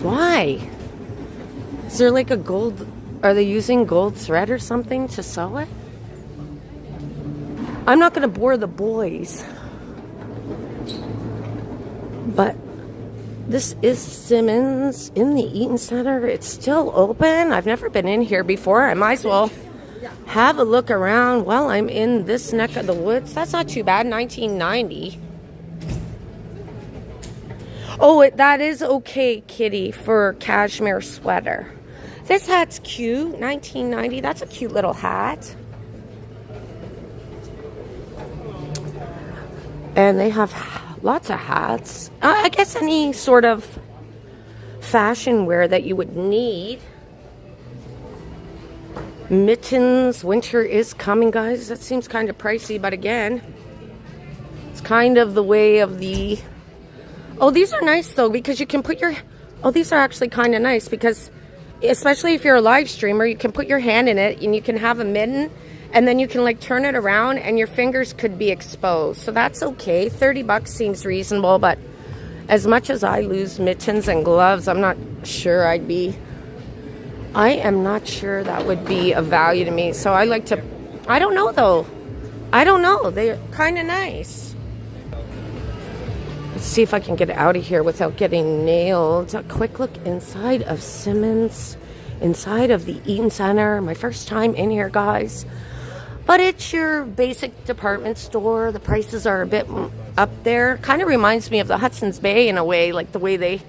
Why? Is there like a gold? Are they using gold thread or something to sew it? I'm not going to bore the boys, but this is Simmons in the Eaton Centre. It's still open. I've never been in here before. I might as well have a look around while I'm in this neck of the woods. That's not too bad. $19.90. Oh, that is okay, kitty, for cashmere sweater. This hat's cute. $19.90. That's a cute little hat. And they have lots of hats. I guess any sort of fashion wear that you would need. Mittens. Winter is coming, guys. That seems kind of pricey, but again, it's kind of the way of the... Oh, these are nice, though, because you can put your... Oh, these are actually kind of nice because, especially if you're a live streamer, you can put your hand in it and you can have a mitten and then you can, like, turn it around and your fingers could be exposed. So that's okay. $30 seems reasonable, but as much as I lose mittens and gloves, I'm not sure I'd be... I am not sure that would be of value to me. So I like to... I don't know, though. I don't know. They're kind of nice. Let's see if I can get out of here without getting nailed. A quick look inside of Simmons, inside of the Eaton Centre. My first time in here, guys. But it's your basic department store. The prices are a bit up there. Kind of reminds me of the Hudson's Bay in a way, like the way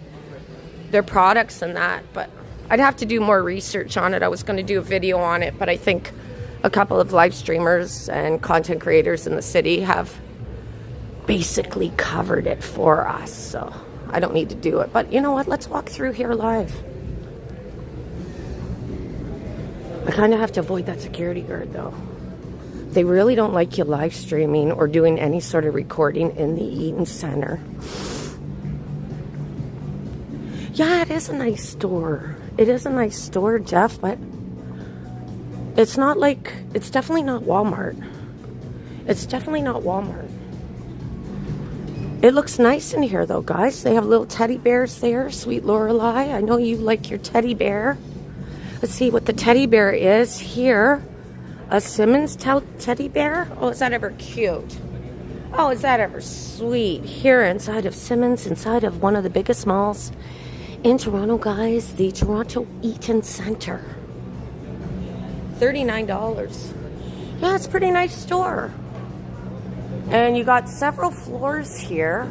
their products and that. But I'd have to do more research on it. I was going to do a video on it, but I think a couple of live streamers and content creators in the city have basically covered it for us, so I don't need to do it. But you know what? Let's walk through here live. I kind of have to avoid that security guard, though. They really don't like you live streaming or doing any sort of recording in the Eaton Centre. Yeah, it is a nice store. It is a nice store, Jeff, but it's not like... It's definitely not Walmart. It's definitely not Walmart. It looks nice in here, though, guys. They have little teddy bears there. Sweet Lorelei. I know you like your teddy bear. Let's see what the teddy bear is here. A Simmons teddy bear? Oh, is that ever cute? Oh, is that ever sweet? Here inside of Simmons, inside of one of the biggest malls in Toronto, guys. The Toronto Eaton Centre. $39. Yeah, it's a pretty nice store. And you got several floors here.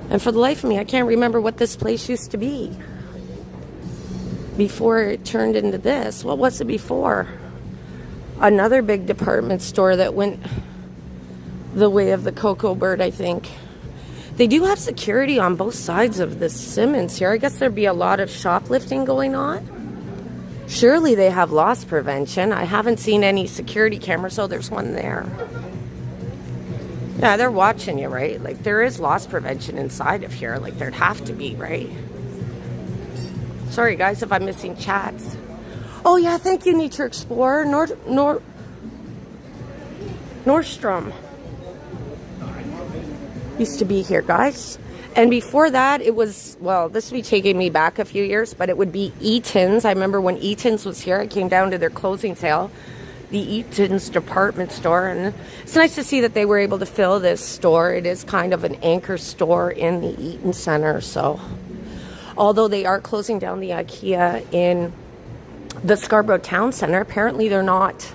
And for the life of me, I can't remember what this place used to be before it turned into this. What was it before? Another big department store that went the way of the Cocoa Bird, I think. They do have security on both sides of the Simmons here. I guess there'd be a lot of shoplifting going on. Surely they have loss prevention. I haven't seen any security cameras. Oh, there's one there. Yeah, they're watching you, right? Like, there is loss prevention inside of here. Like, there'd have to be, right? Sorry, guys, if I'm missing chats. Oh, yeah, thank you, Nature Explorer. Nordstrom used to be here, guys. And before that, it was, well, this would be taking me back a few years, but it would be Eaton's. I remember when Eaton's was here, I came down to their closing sale, the Eaton's department store, and it's nice to see that they were able to fill this store. It is kind of an anchor store in the Eaton Centre, so although they are closing down the IKEA in the Scarborough Town Centre, apparently they're not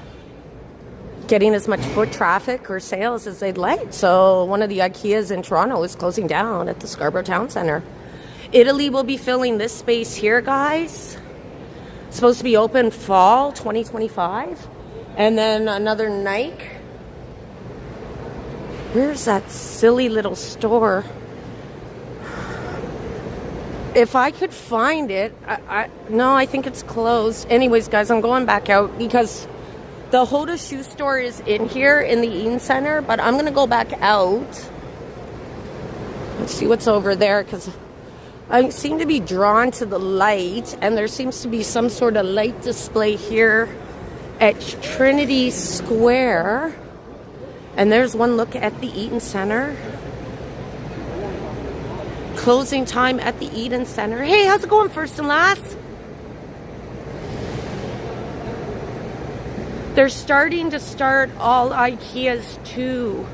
getting as much foot traffic or sales as they'd like. So one of the IKEAs in Toronto is closing down at the Scarborough Town Centre. Italy will be filling this space here, guys. It's supposed to be open fall 2025. And then another Nike. Where's that silly little store? If I could find it, no, I think it's closed. Anyways, guys, I'm going back out because the Hoda shoe store is in here in the Eaton Centre, but I'm going to go back out. Let's see what's over there, because I seem to be drawn to the light, and there seems to be some sort of light display here at Trinity Square. And there's one look at the Eaton Centre. Closing time at the Eaton Centre. Hey, how's it going, first and last? They're starting to start all IKEAs too.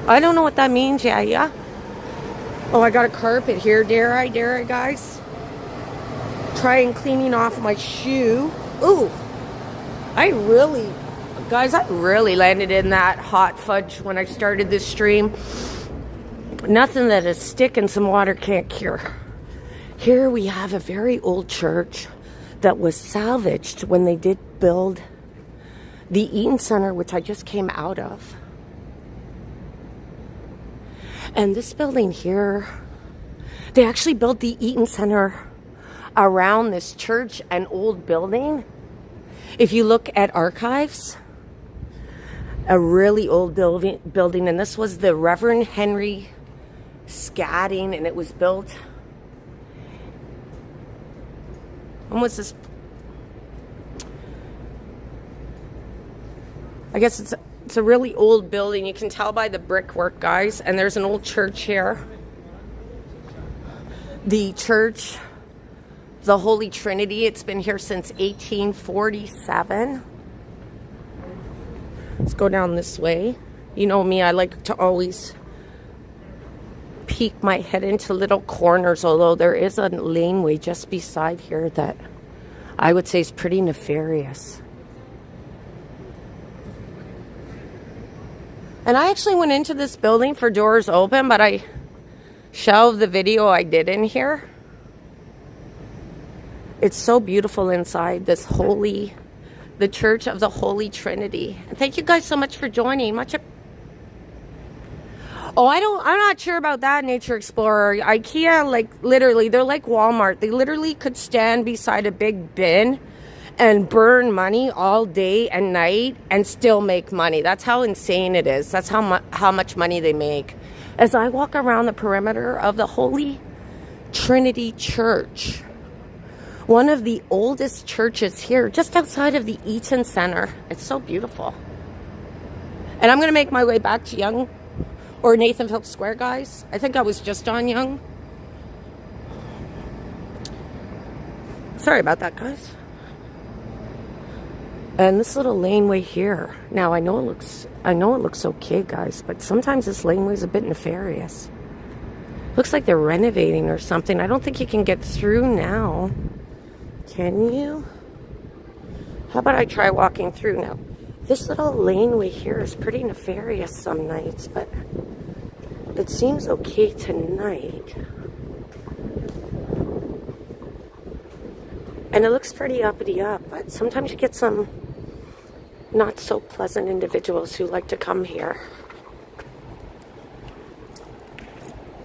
I don't know what that means. Yeah. Oh, I got a carpet here. Dare I, guys? Trying cleaning off my shoe. Ooh. Guys, I really landed in that hot fudge when I started this stream. Nothing that a stick and some water can't cure. Here we have a very old church that was salvaged when they did build the Eaton Centre, which I just came out of. And this building here, they actually built the Eaton Centre around this church, an old building. If you look at archives, a really old building, and this was the Reverend Henry Scadding, and it was built. When was this? I guess it's a really old building. You can tell by the brickwork, guys. And there's an old church here. The church, the Holy Trinity. It's been here since 1847. Let's go down this way. You know me, I like to always peek my head into little corners, although there is a laneway just beside here that I would say is pretty nefarious. And I actually went into this building for doors open, but I shelved the video I did in here. It's so beautiful inside the Church of the Holy Trinity. And thank you guys so much for joining. I'm not sure about that, Nature Explorer. IKEA, like, literally, they're like Walmart. They literally could stand beside a big bin and burn money all day and night and still make money. That's how insane it is. That's how much money they make. As I walk around the perimeter of the Holy Trinity Church, one of the oldest churches here, just outside of the Eaton Centre. It's so beautiful. And I'm going to make my way back to Yonge or Nathan Phillips Square, guys. I think I was just on Yonge. Sorry about that, guys. And this little laneway here. Now, I know it looks okay, guys, but sometimes this laneway is a bit nefarious. Looks like they're renovating or something. I don't think you can get through now. Can you? How about I try walking through now? This little laneway here is pretty nefarious some nights, but it seems okay tonight. And it looks pretty uppity up, but sometimes you get some not so pleasant individuals who like to come here.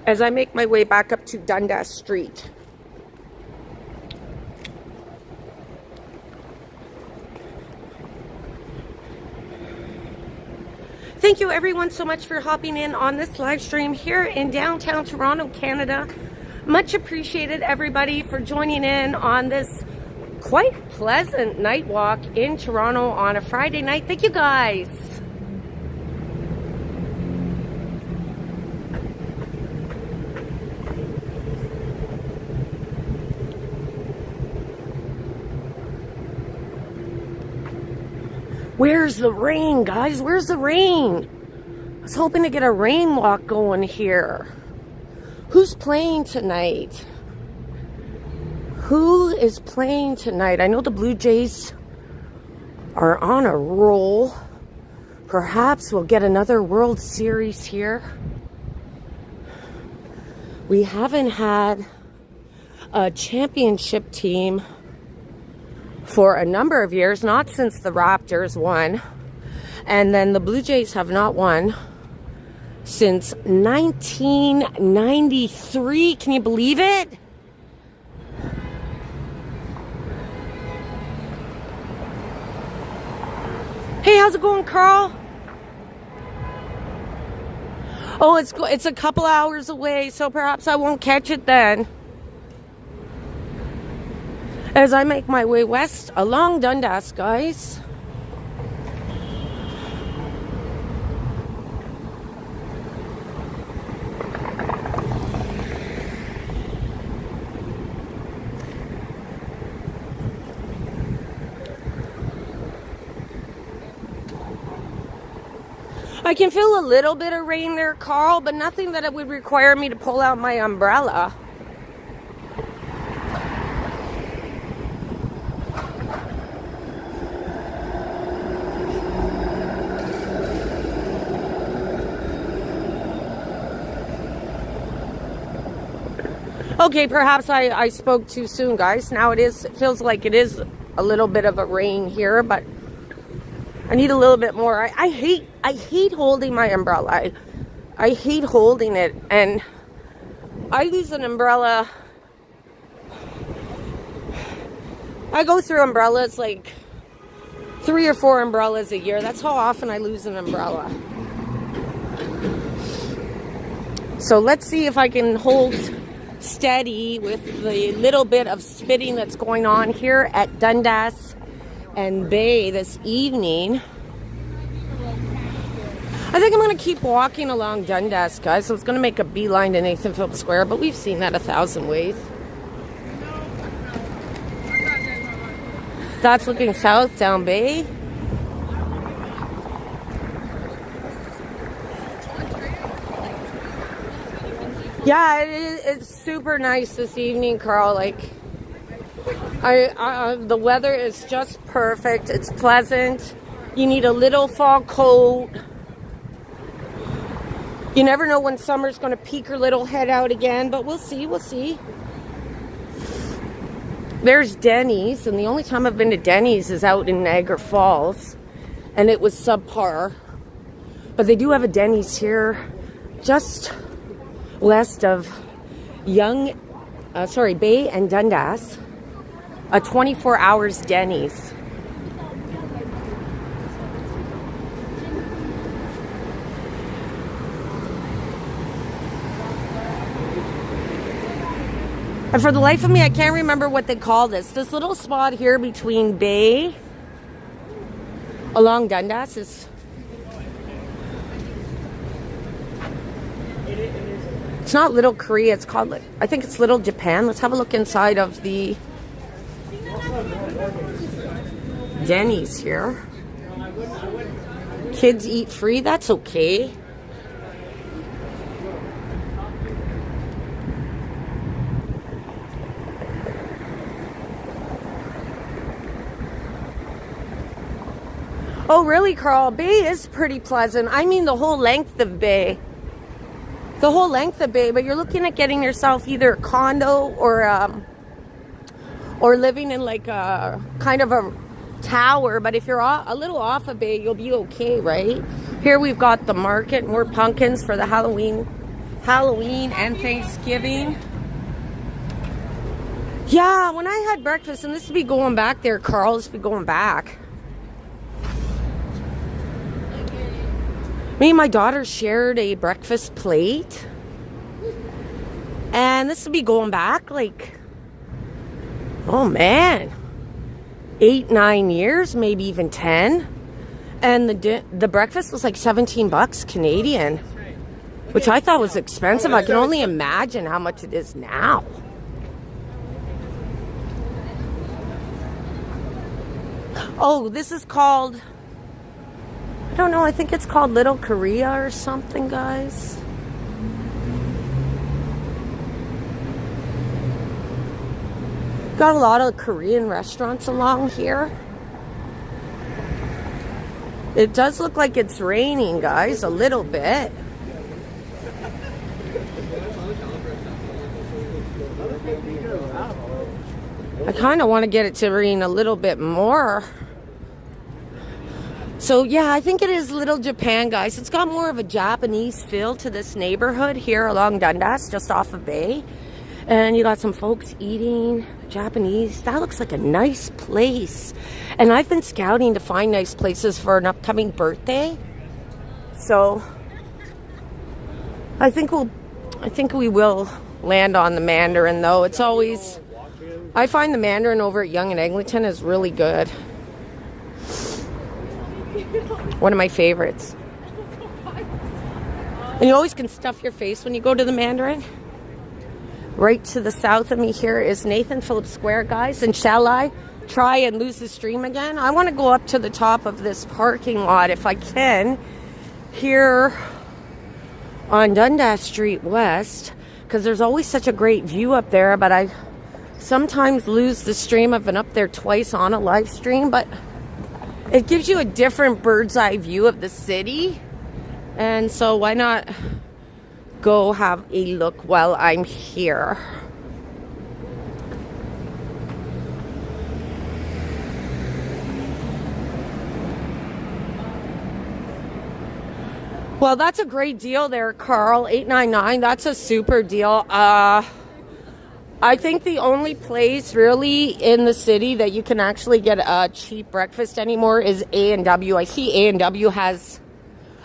As I make my way back up to Dundas Street. Thank you everyone so much for hopping in on this live stream here in downtown Toronto, Canada. Much appreciated everybody for joining in on this quite pleasant night walk in Toronto on a Friday night. Thank you guys. Where's the rain, guys? Where's the rain? I was hoping to get a rain walk going here. Who's playing tonight? Who is playing tonight? I know the Blue Jays are on a roll. Perhaps we'll get another World Series here. We haven't had a championship team for a number of years, not since the Raptors won. And then the Blue Jays have not won since 1993. Can you believe it? Hey, how's it going, Carl? Oh, it's a couple hours away, so perhaps I won't catch it then. As I make my way west along Dundas, guys. I can feel a little bit of rain there, Carl, but nothing that it would require me to pull out my umbrella. Okay, perhaps I spoke too soon, guys. Now it feels like it is a little bit of a rain here, but I need a little bit more. I hate holding my umbrella. I hate holding it, and I lose an umbrella. I go through umbrellas like 3 or 4 umbrellas a year. That's how often I lose an umbrella. So let's see if I can hold steady with the little bit of spitting that's going on here at Dundas and Bay this evening. I think I'm going to keep walking along Dundas, guys. I was going to make a beeline to Nathan Phillips Square, but we've seen that 1,000 ways. That's looking south down Bay. Yeah, it's super nice this evening, Carl. Like, the weather is just perfect. It's pleasant. You need a little fall coat. You never know when summer's going to peek her little head out again, but we'll see. We'll see. There's Denny's, and the only time I've been to Denny's is out in Niagara Falls, and it was subpar. But they do have a Denny's here, just west of Bay and Dundas, a 24 hours Denny's. And for the life of me, I can't remember what they call this. This little spot here between Bay along Dundas is... It's not Little Korea, it's called, I think it's Little Japan. Let's have a look inside of the Denny's here. Kids eat free, that's okay. Oh, really, Carl? Bay is pretty pleasant. I mean the whole length of Bay. The whole length of Bay, but you're looking at getting yourself either a condo or living in like a kind of a tower, but if you're a little off a bit, you'll be okay, right? Here we've got the market, more pumpkins for the Halloween and Thanksgiving. Yeah, when I had breakfast, and this would be going back there, Carl, this would be going back. Me and my daughter shared a breakfast plate. And this would be going back like, oh man, 8-9 years, maybe even 10. And the breakfast was like 17 bucks Canadian, which I thought was expensive. I can only imagine how much it is now. Oh, this is called, I don't know, I think it's called Little Korea or something, guys. Got a lot of Korean restaurants along here. It does look like it's raining, guys, a little bit. I kind of want to get it to rain a little bit more. So yeah, I think it is Little Japan, guys. It's got more of a Japanese feel to this neighborhood here along Dundas, just off of Bay. And you got some folks eating Japanese. That looks like a nice place. And I've been scouting to find nice places for an upcoming birthday. So I think we will land on the Mandarin, though. It's always, I find the Mandarin over at Yonge and Eglinton is really good. One of my favorites. And you always can stuff your face when you go to the Mandarin. Right to the south of me here is Nathan Phillips Square, guys. And shall I try and lose the stream again? I want to go up to the top of this parking lot if I can. Here on Dundas Street West. Because there's always such a great view up there. But I sometimes lose the stream. I've been up there twice on a live stream. But it gives you a different bird's eye view of the city. And so why not go have a look while I'm here. Well, that's a great deal there, Carl. $8.99. That's a super deal. I think the only place really in the city that you can actually get a cheap breakfast anymore is A&W. I see A&W has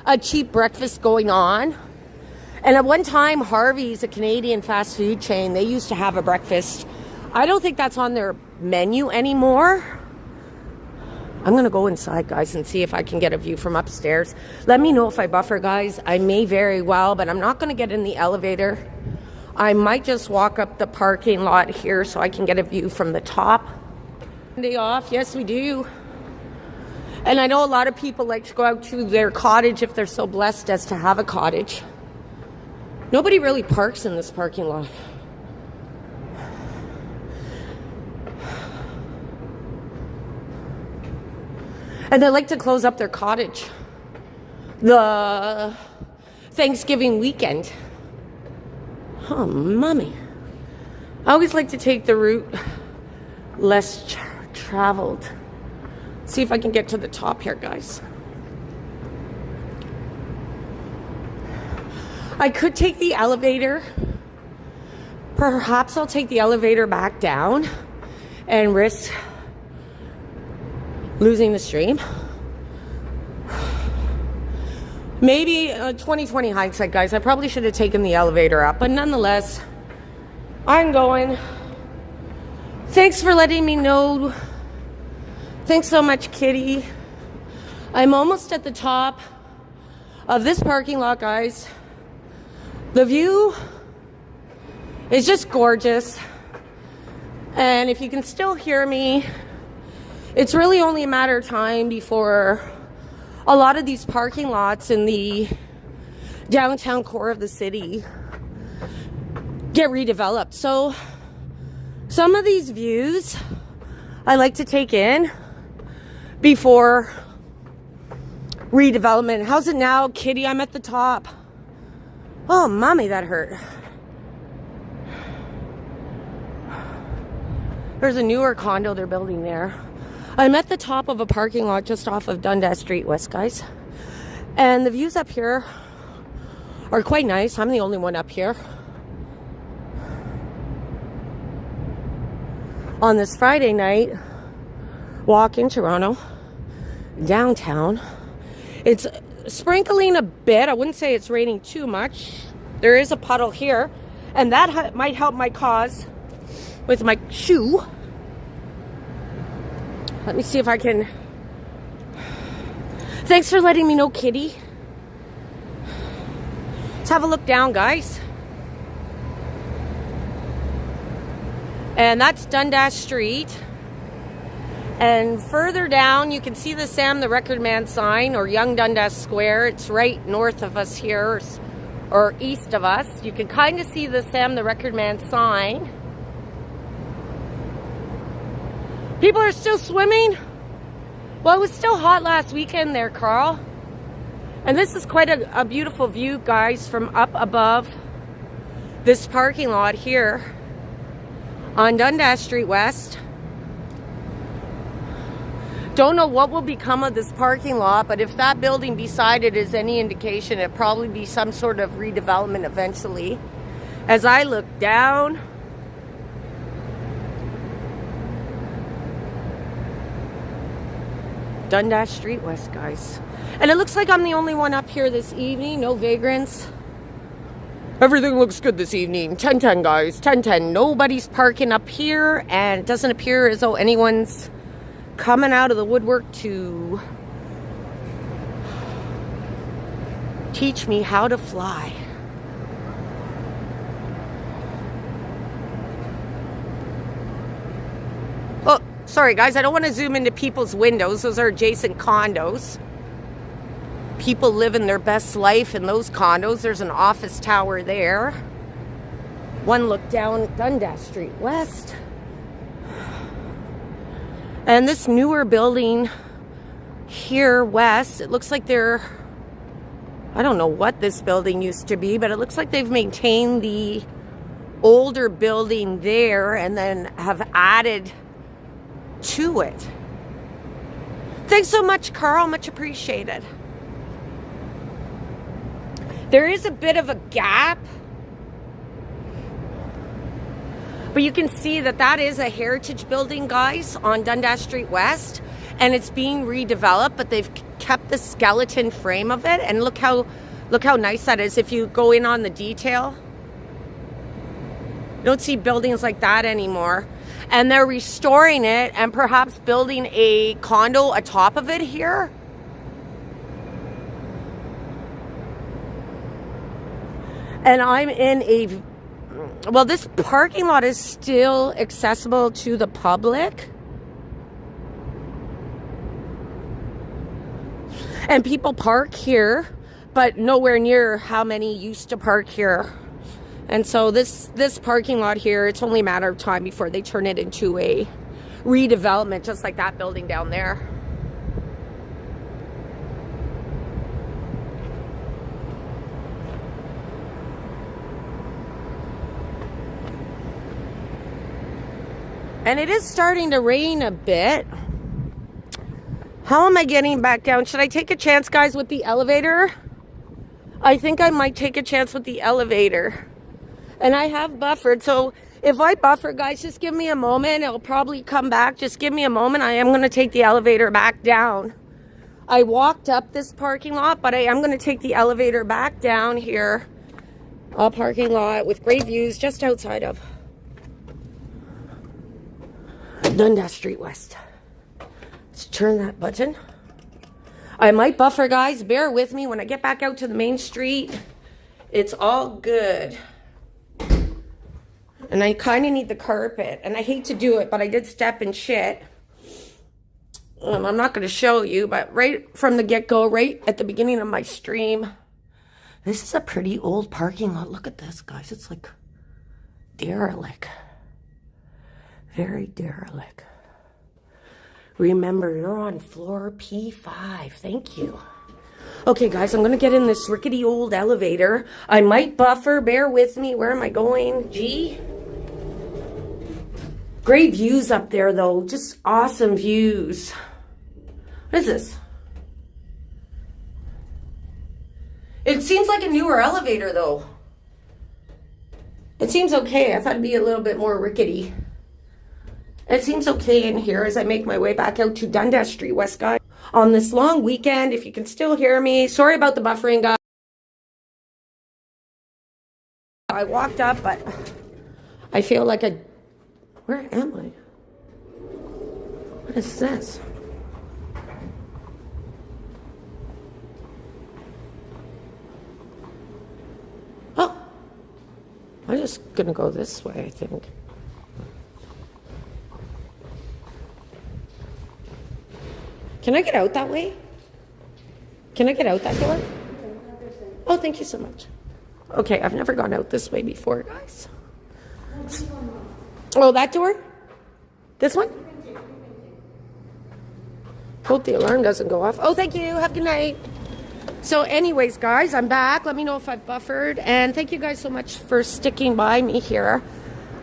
a cheap breakfast going on. And at one time, Harvey's, a Canadian fast food chain, they used to have a breakfast. I don't think that's on their menu anymore. I'm going to go inside, guys, and see if I can get a view from upstairs. Let me know if I buffer, guys. I may very well, but I'm not going to get in the elevator. I might just walk up the parking lot here so I can get a view from the top. Day off? Yes, we do. And I know a lot of people like to go out to their cottage if they're so blessed as to have a cottage. Nobody really parks in this parking lot. And they like to close up their cottage the Thanksgiving weekend. Oh, mommy. I always like to take the route less traveled. See if I can get to the top here, guys. I could take the elevator. Perhaps I'll take the elevator back down and risk losing the stream. Maybe 20/20 hindsight, guys. I probably should have taken the elevator up, but nonetheless, I'm going. Thanks for letting me know. Thanks so much, Kitty. I'm almost at the top of this parking lot, guys. The view is just gorgeous. And if you can still hear me, it's really only a matter of time before a lot of these parking lots in the downtown core of the city get redeveloped. So some of these views I like to take in before redevelopment. How's it now, Kitty? I'm at the top. Oh, mommy, that hurt. There's a newer condo they're building there. I'm at the top of a parking lot just off of Dundas Street West, guys. And the views up here are quite nice. I'm the only one up here. On this Friday night walk in Toronto, downtown. It's sprinkling a bit. I wouldn't say it's raining too much. There is a puddle here, and that might help my cause with my shoe. Let me see if I can. Thanks for letting me know, Kitty. Let's have a look down, guys. And that's Dundas Street. And further down, you can see the Sam the Record Man sign, or Yonge Dundas Square. It's right north of us here, or east of us. You can kind of see the Sam the Record Man sign. People are still swimming. Well, it was still hot last weekend there, Carl. And this is quite a beautiful view, guys, from up above this parking lot here on Dundas Street West. Don't know what will become of this parking lot, but if that building beside it is any indication, it'll probably be some sort of redevelopment eventually. As I look down, Dundas Street West, guys. And it looks like I'm the only one up here this evening. No vagrants. Everything looks good this evening. 10-10, guys. 10-10. Nobody's parking up here, and it doesn't appear as though anyone's coming out of the woodwork to teach me how to fly. Oh, sorry guys, I don't want to zoom into people's windows. Those are adjacent condos. People living their best life in those condos. There's an office tower there. One look down Dundas Street West. And this newer building here west, it looks like they're, I don't know what this building used to be, but it looks like they've maintained the older building there and then have added to it. Thanks so much, Carl. Much appreciated. There is a bit of a gap, but you can see that that is a heritage building, guys, on Dundas Street West, and it's being redeveloped, but they've kept the skeleton frame of it, and look how nice that is. If you go in on the detail, you don't see buildings like that anymore, and they're restoring it and perhaps building a condo atop of it here. And I'm in a, well, this parking lot is still accessible to the public. And people park here, but nowhere near how many used to park here. And so this parking lot here, it's only a matter of time before they turn it into a redevelopment, just like that building down there. And it is starting to rain a bit. How am I getting back down? Should I take a chance, guys, with the elevator? I think I might take a chance with the elevator. And I have buffered, so if I buffer, guys, just give me a moment. It'll probably come back. Just give me a moment. I am going to take the elevator back down. I walked up this parking lot, but I am going to take the elevator back down here. A parking lot with great views just outside of Dundas Street West. Let's turn that button. I might buffer, guys. Bear with me. When I get back out to the main street, it's all good. And I kind of need the carpet. And I hate to do it, but I did step in shit. I'm not going to show you, but right from the get-go, right at the beginning of my stream, this is a pretty old parking lot. Look at this, guys. It's like derelict. Very derelict. Remember, you're on floor P5. Thank you. Okay, guys, I'm going to get in this rickety old elevator. I might buffer. Bear with me. Where am I going? G? Great views up there, though. Just awesome views. What is this? It seems like a newer elevator, though. It seems okay. I thought it'd be a little bit more rickety. It seems okay in here as I make my way back out to Dundas Street, West Guy. On this long weekend, if you can still hear me. Sorry about the buffering, guys. I walked up, but I feel like a... Where am I? What is this? Oh, I'm just gonna go this way, I think. Can I get out that way? Can I get out that door? Oh, thank you so much. Okay, I've never gone out this way before, guys. Oh, that door? This one? Hope the alarm doesn't go off. Oh, thank you. Have a good night. So anyways, guys, I'm back. Let me know if I've buffered. And thank you guys so much for sticking by me here.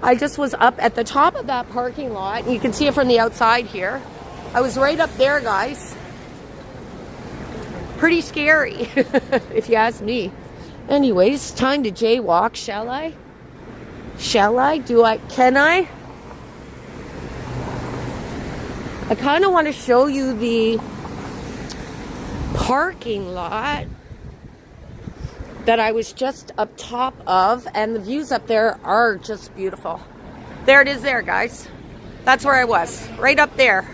I just was up at the top of that parking lot. And you can see it from the outside here. I was right up there, guys. Pretty scary, if you ask me. Anyways, time to jaywalk, shall I? Shall I? Can I? I kind of want to show you the parking lot that I was just up top of, and the views up there are just beautiful. There it is there, guys. That's where I was, right up there,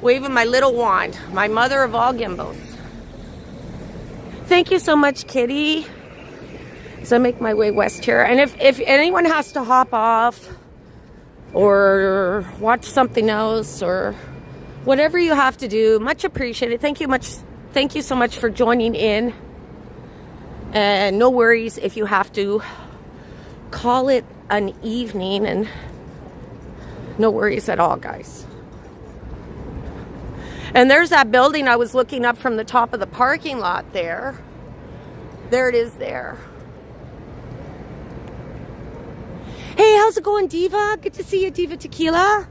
waving my little wand, my mother of all gimbals. Thank you so much, Kitty. So I make my way west here. And if anyone has to hop off or watch something else or whatever you have to do, much appreciated. Thank you so much for joining in. And no worries if you have to call it an evening, and no worries at all, guys. And there's that building I was looking up from the top of the parking lot there. There it is there. Hey, how's it going, Diva? Good to see you, Diva Tequila.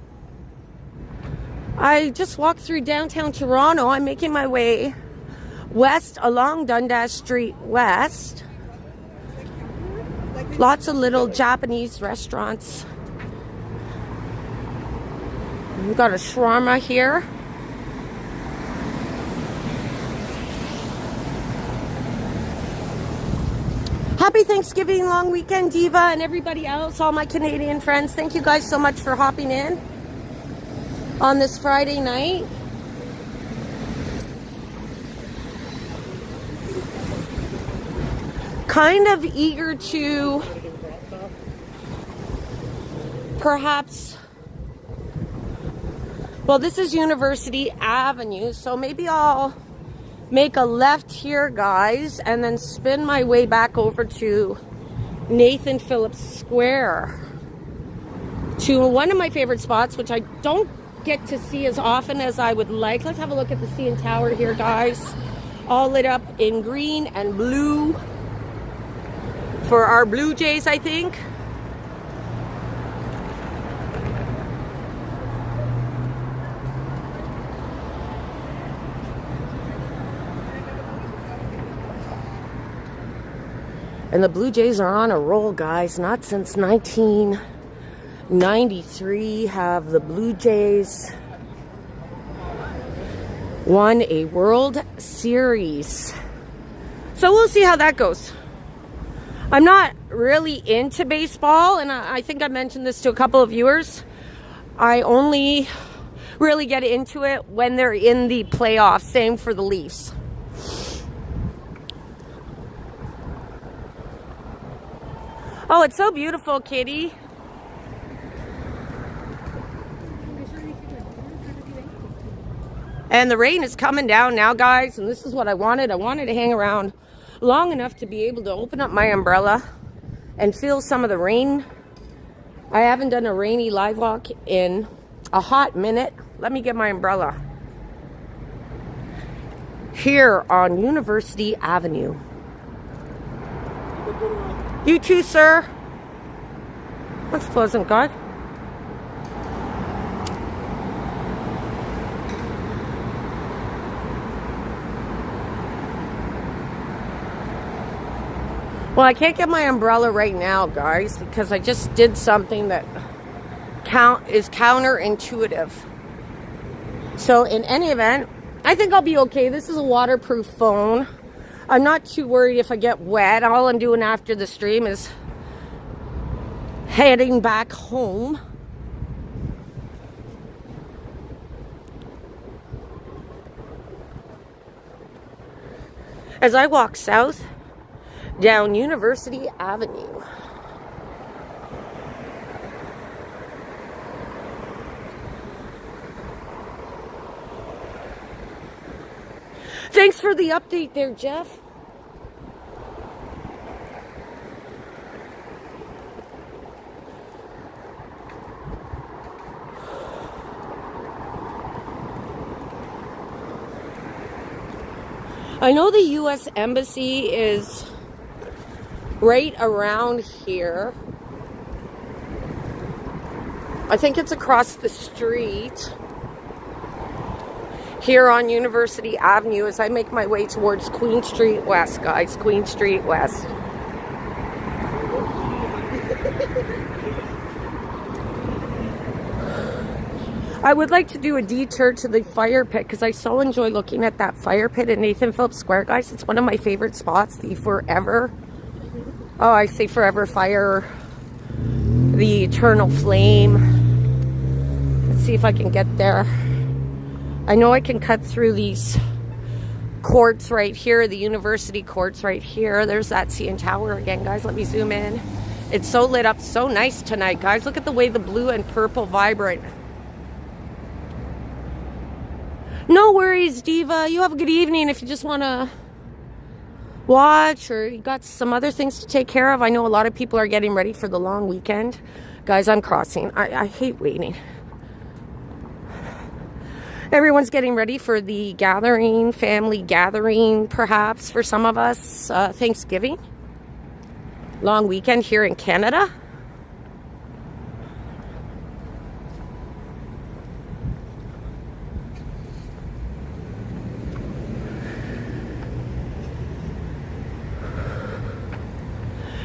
I just walked through downtown Toronto. I'm making my way west along Dundas Street West. Lots of little Japanese restaurants. We've got a shawarma here. Happy Thanksgiving, long weekend, Diva, and everybody else, all my Canadian friends. Thank you guys so much for hopping in on this Friday night. Kind of eager to perhaps, well, this is University Avenue, so maybe I'll make a left here, guys, and then spin my way back over to Nathan Phillips Square, to one of my favorite spots, which I don't get to see as often as I would like. Let's have a look at the CN Tower here, guys. All lit up in green and blue for our Blue Jays, I think. And the Blue Jays are on a roll, guys. Not since 1993 have the Blue Jays won a World Series. So we'll see how that goes. I'm not really into baseball, and I think I mentioned this to a couple of viewers. I only really get into it when they're in the playoffs. Same for the Leafs. Oh, it's so beautiful, Kitty. And the rain is coming down now, guys, and this is what I wanted. I wanted to hang around long enough to be able to open up my umbrella and feel some of the rain. I haven't done a rainy live walk in a hot minute. Let me get my umbrella. Here on University Avenue. You too, sir. That's pleasant, God. Well, I can't get my umbrella right now, guys, because I just did something that is counterintuitive. So in any event, I think I'll be okay. This is a waterproof phone. I'm not too worried if I get wet. All I'm doing after the stream is heading back home. As I walk south down University Avenue. Thanks for the update there, Jeff. I know the U.S. Embassy is right around here. I think it's across the street here on University Avenue as I make my way towards Queen Street West, guys. Queen Street West. I would like to do a detour to the fire pit because I so enjoy looking at that fire pit in Nathan Phillips Square, guys. It's one of my favorite spots, the Forever. Oh, I say Forever Fire. The Eternal Flame. Let's see if I can get there. I know I can cut through these courts right here, the university courts right here. There's that CN Tower again, guys. Let me zoom in. It's so lit up, so nice tonight, guys. Look at the way the blue and purple vibrant. No worries, Diva. You have a good evening if you just want to watch or you got some other things to take care of. I know a lot of people are getting ready for the long weekend. Guys, I'm crossing. I hate waiting. Everyone's getting ready for the gathering, family gathering, perhaps for some of us, Thanksgiving. Long weekend here in Canada.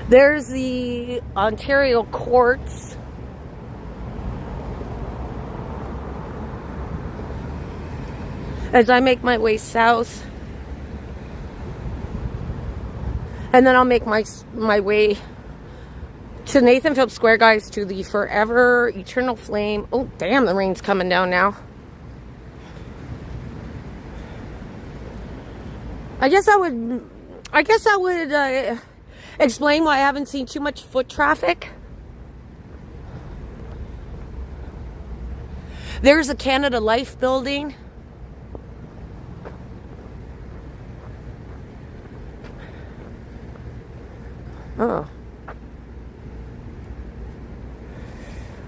There's the Ontario courts. As I make my way south. And then I'll make my way to Nathan Phillips Square, guys, to the Forever Eternal Flame. Oh, damn, the rain's coming down now. I guess I would explain why I haven't seen too much foot traffic. There's a Canada Life building. Oh.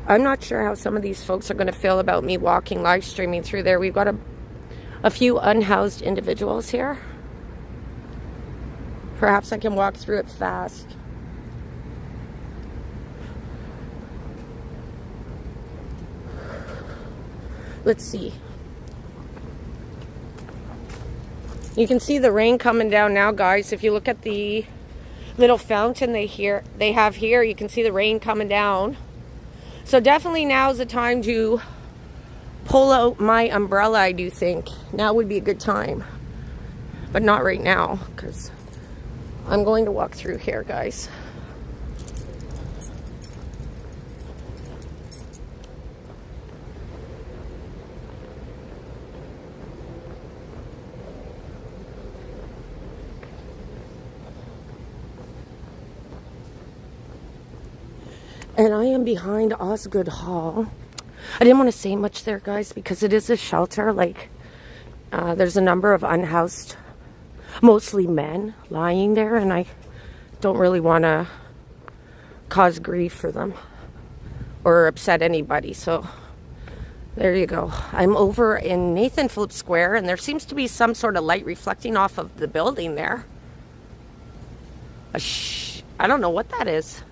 I'm not sure how some of these folks are going to feel about me walking, live streaming through there. We've got a few unhoused individuals here. Perhaps I can walk through it fast. Let's see. You can see the rain coming down now, guys. If you look at the little fountain they have here, you can see the rain coming down. So definitely now is the time to pull out my umbrella, I do think. Now would be a good time. But not right now, because I'm going to walk through here, guys. And I am behind Osgood Hall. I didn't want to say much there, guys, because it is a shelter. Like, there's a number of unhoused, mostly men, lying there, and I don't really want to cause grief for them or upset anybody. So there you go. I'm over in Nathan Phillips Square, and there seems to be some sort of light reflecting off of the building there. I don't know what that is.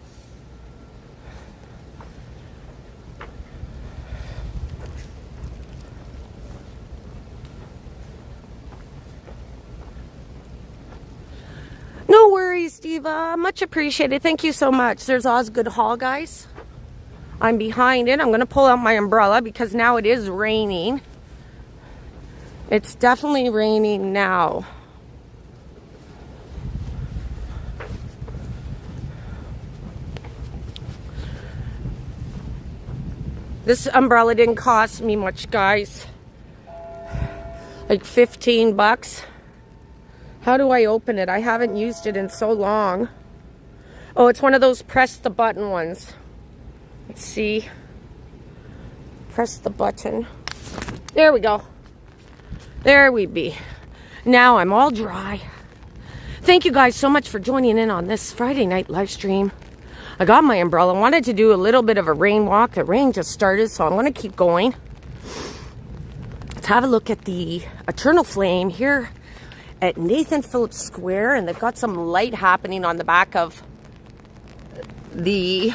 No worries, Diva. Much appreciated. Thank you so much. There's Osgood Hall, guys. I'm behind it. I'm going to pull out my umbrella because now it is raining. It's definitely raining now. This umbrella didn't cost me much, guys. Like 15 bucks. How do I open it? I haven't used it in so long. Oh, it's one of those press the button ones. Let's see. Press the button. There we go. There we be. Now I'm all dry. Thank you guys so much for joining in on this Friday night live stream. I got my umbrella. I wanted to do a little bit of a rain walk. The rain just started, so I'm going to keep going. Let's have a look at the Eternal Flame here at Nathan Phillips Square. And they've got some light happening on the back of the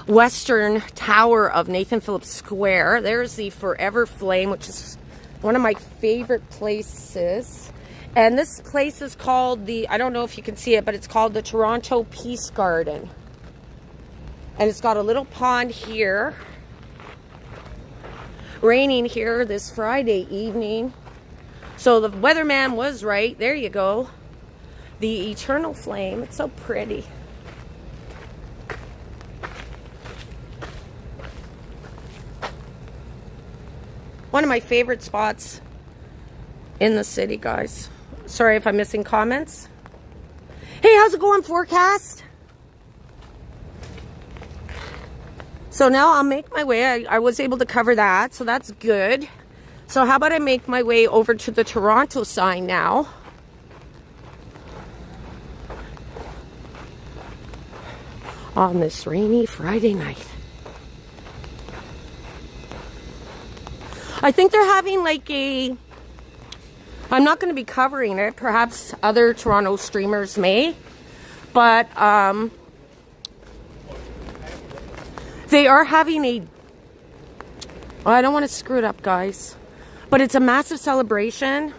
western tower of Nathan Phillips Square. There's the Forever Flame, which is one of my favorite places. And this place is called I don't know if you can see it, but it's called the Toronto Peace Garden. And it's got a little pond here. Raining here this Friday evening. So the weatherman was right. There you go. The Eternal Flame. It's so pretty. One of my favorite spots in the city, guys. Sorry if I'm missing comments. Hey, how's it going, forecast? So now I'll make my way. I was able to cover that, so that's good. So how about I make my way over to the Toronto sign now. On this rainy Friday night. I think they're having like I'm not going to be covering it. Perhaps other Toronto streamers may. But they are having I don't want to screw it up, guys. But it's a massive celebration.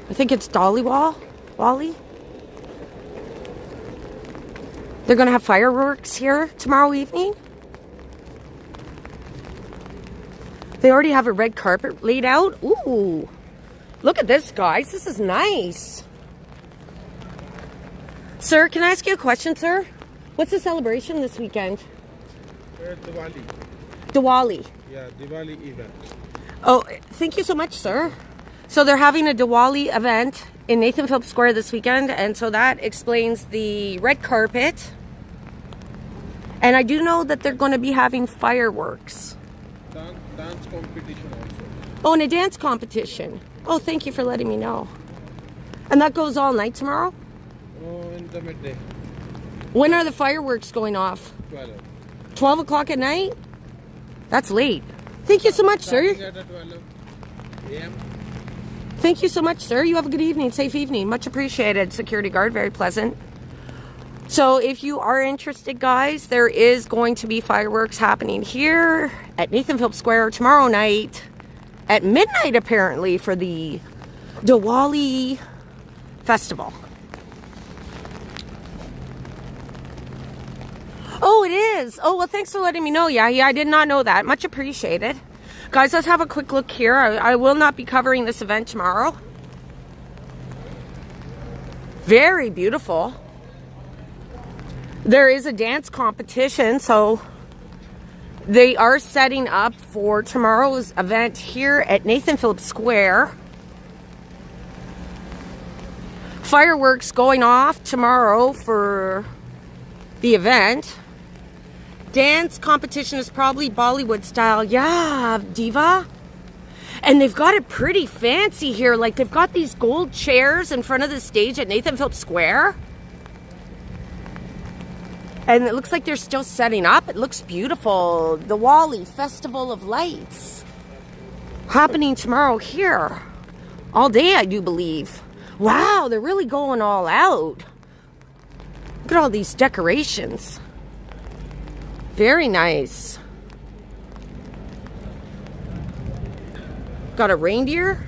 I think it's Wally. They're going to have fireworks here tomorrow evening. They already have a red carpet laid out. Ooh. Look at this, guys. This is nice. Sir, can I ask you a question, sir? What's the celebration this weekend? Diwali. Diwali. Yeah, Diwali event. Oh, thank you so much, sir. So they're having a Diwali event in Nathan Phillips Square this weekend, and so that explains the red carpet. And I do know that they're going to be having fireworks. Dance competition also. Oh, and a dance competition. Oh, thank you for letting me know. And that goes all night tomorrow? Oh, in the midday. When are the fireworks going off? 12. 12 o'clock at night? That's late. Thank you so much, sir. Starting at 12 a.m. Thank you so much, sir. You have a good evening. Safe evening. Much appreciated. Security guard, very pleasant. So if you are interested, guys, there is going to be fireworks happening here at Nathan Phillips Square tomorrow night at midnight, apparently, for the Diwali festival. Oh, it is. Oh, well, thanks for letting me know. Yeah, I did not know that. Much appreciated. Guys, let's have a quick look here. I will not be covering this event tomorrow. Very beautiful. There is a dance competition, so they are setting up for tomorrow's event here at Nathan Phillips Square. Fireworks going off tomorrow for the event. Dance competition is probably Bollywood style. Yeah, Diva. And they've got it pretty fancy here. Like, they've got these gold chairs in front of the stage at Nathan Phillips Square. And it looks like they're still setting up. It looks beautiful. The Wally Festival of Lights happening tomorrow here. All day, I do believe. Wow, they're really going all out. Look at all these decorations. Very nice. Got a reindeer.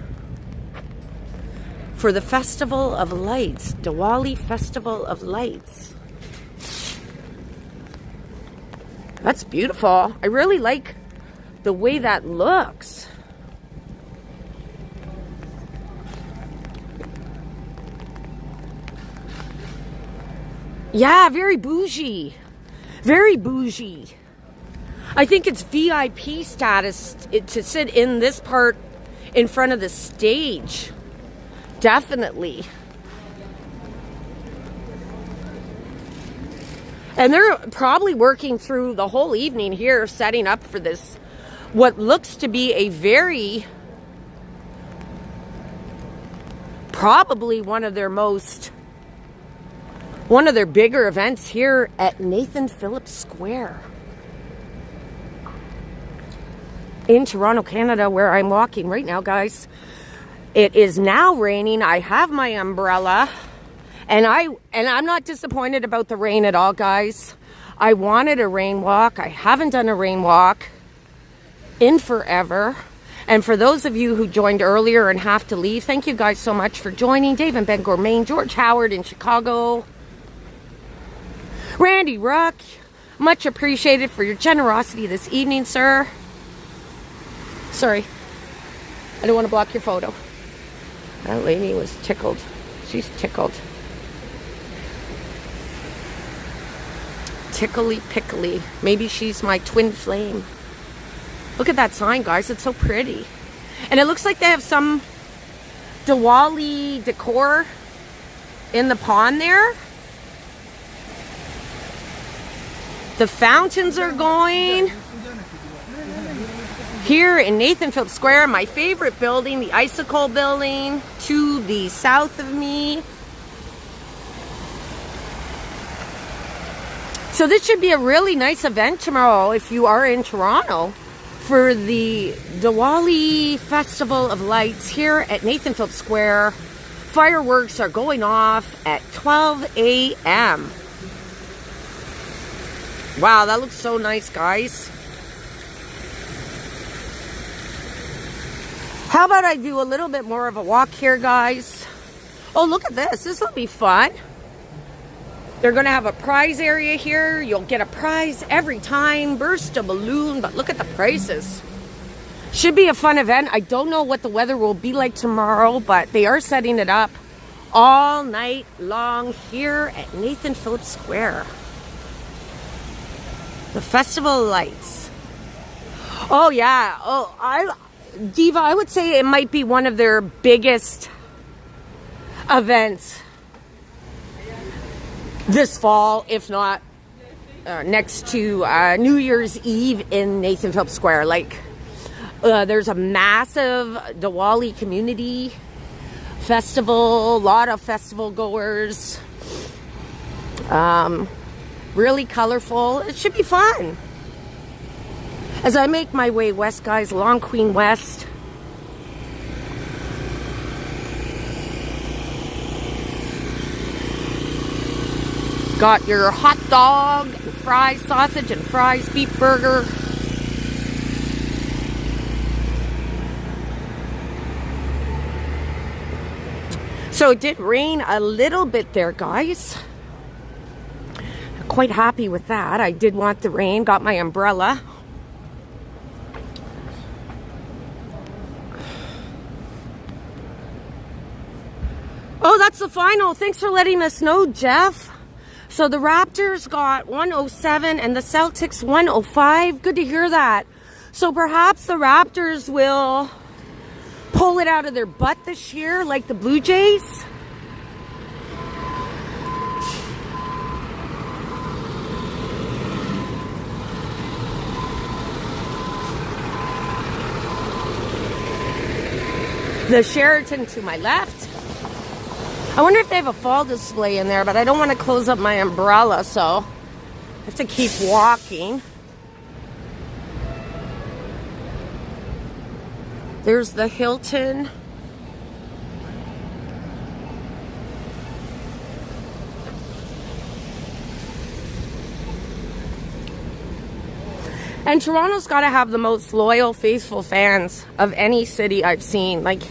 for the Festival of Lights, Diwali Festival of Lights. That's beautiful. I really like the way that looks. Yeah, very bougie. Very bougie. I think it's VIP status to sit in this part in front of the stage. Definitely. And they're probably working through the whole evening here, setting up for this, what looks to be a very, probably one of their bigger events here at Phillips Square in Toronto, Canada, where I'm walking right now, guys. It is now raining. I have my umbrella, and I'm not disappointed about the rain at all, guys. I wanted a rain walk. I haven't done a rain walk in forever. And for those of you who joined earlier and have to leave, thank you guys so much for joining. Dave and Ben Gourmet, George Howard in Chicago, Randy Ruck, much appreciated for your generosity this evening, sir. Sorry, I don't want to block your photo. That lady was tickled. She's tickled. Tickly pickly. Maybe she's my twin flame. Look at that sign, guys. It's so pretty. And it looks like they have some Diwali decor in the pond there. The fountains are going. Here in Phillips Square, my favorite building, the Icicle building, to the south of me. So this should be a really nice event tomorrow if you are in Toronto for the Diwali Festival of Lights here at Phillips Square. Fireworks are going off at 12 a.m. Wow, that looks so nice, guys. How about I do a little bit more of a walk here, guys? Oh, look at this. This will be fun. They're going to have a prize area here. You'll get a prize every time. Burst a balloon, but look at the prices. Should be a fun event. I don't know what the weather will be like tomorrow, but they are setting it up all night long here at Phillips Square. The Festival of Lights. Oh, yeah. Oh, Diva, I would say it might be one of their biggest events this fall, if not next to New Year's Eve in Phillips Square. Like, there's a massive Diwali community festival, a lot of festival goers. Really colorful. It should be fun. As I make my way west, guys, along Queen West. Got your hot dog, and fries, sausage and fries, beef burger. So it did rain a little bit there, guys. Quite happy with that. I did want the rain. Got my umbrella. Oh, that's the final. Thanks for letting us know, Jeff. So the Raptors got 107 and the Celtics 105. Good to hear that. So perhaps the Raptors will pull it out of their butt this year like the Blue Jays. The Sheraton to my left. I wonder if they have a fall display in there, but I don't want to close up my umbrella, so I have to keep walking. There's the Hilton. And Toronto's got to have the most loyal, faithful fans of any city I've seen. Like,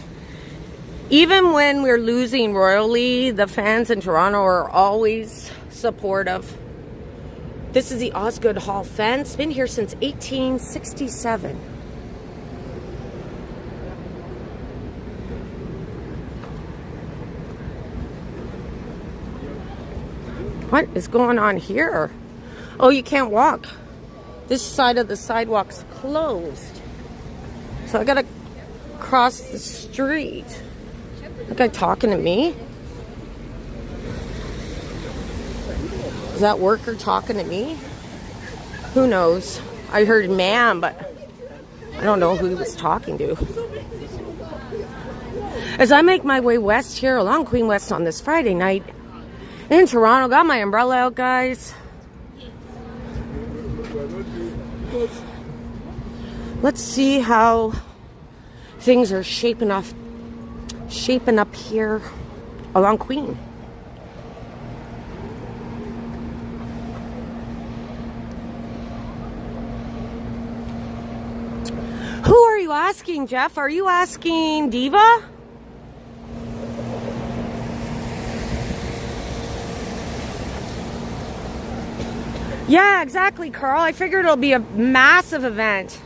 Even when we're losing royally, the fans in Toronto are always supportive. This is the Osgood Hall fence. Been here since 1867. What is going on here? Oh, you can't walk. This side of the sidewalk's closed. So I gotta cross the street. The guy talking to me? Is that worker talking to me? Who knows? I heard ma'am, but I don't know who he was talking to. As I make my way west here along Queen West on this Friday night in Toronto, got my umbrella out, guys. Let's see how things are shaping up here along Queen. Who are you asking, Jeff? Are you asking Diva? Yeah, exactly, Carl. I figured it'll be a massive event.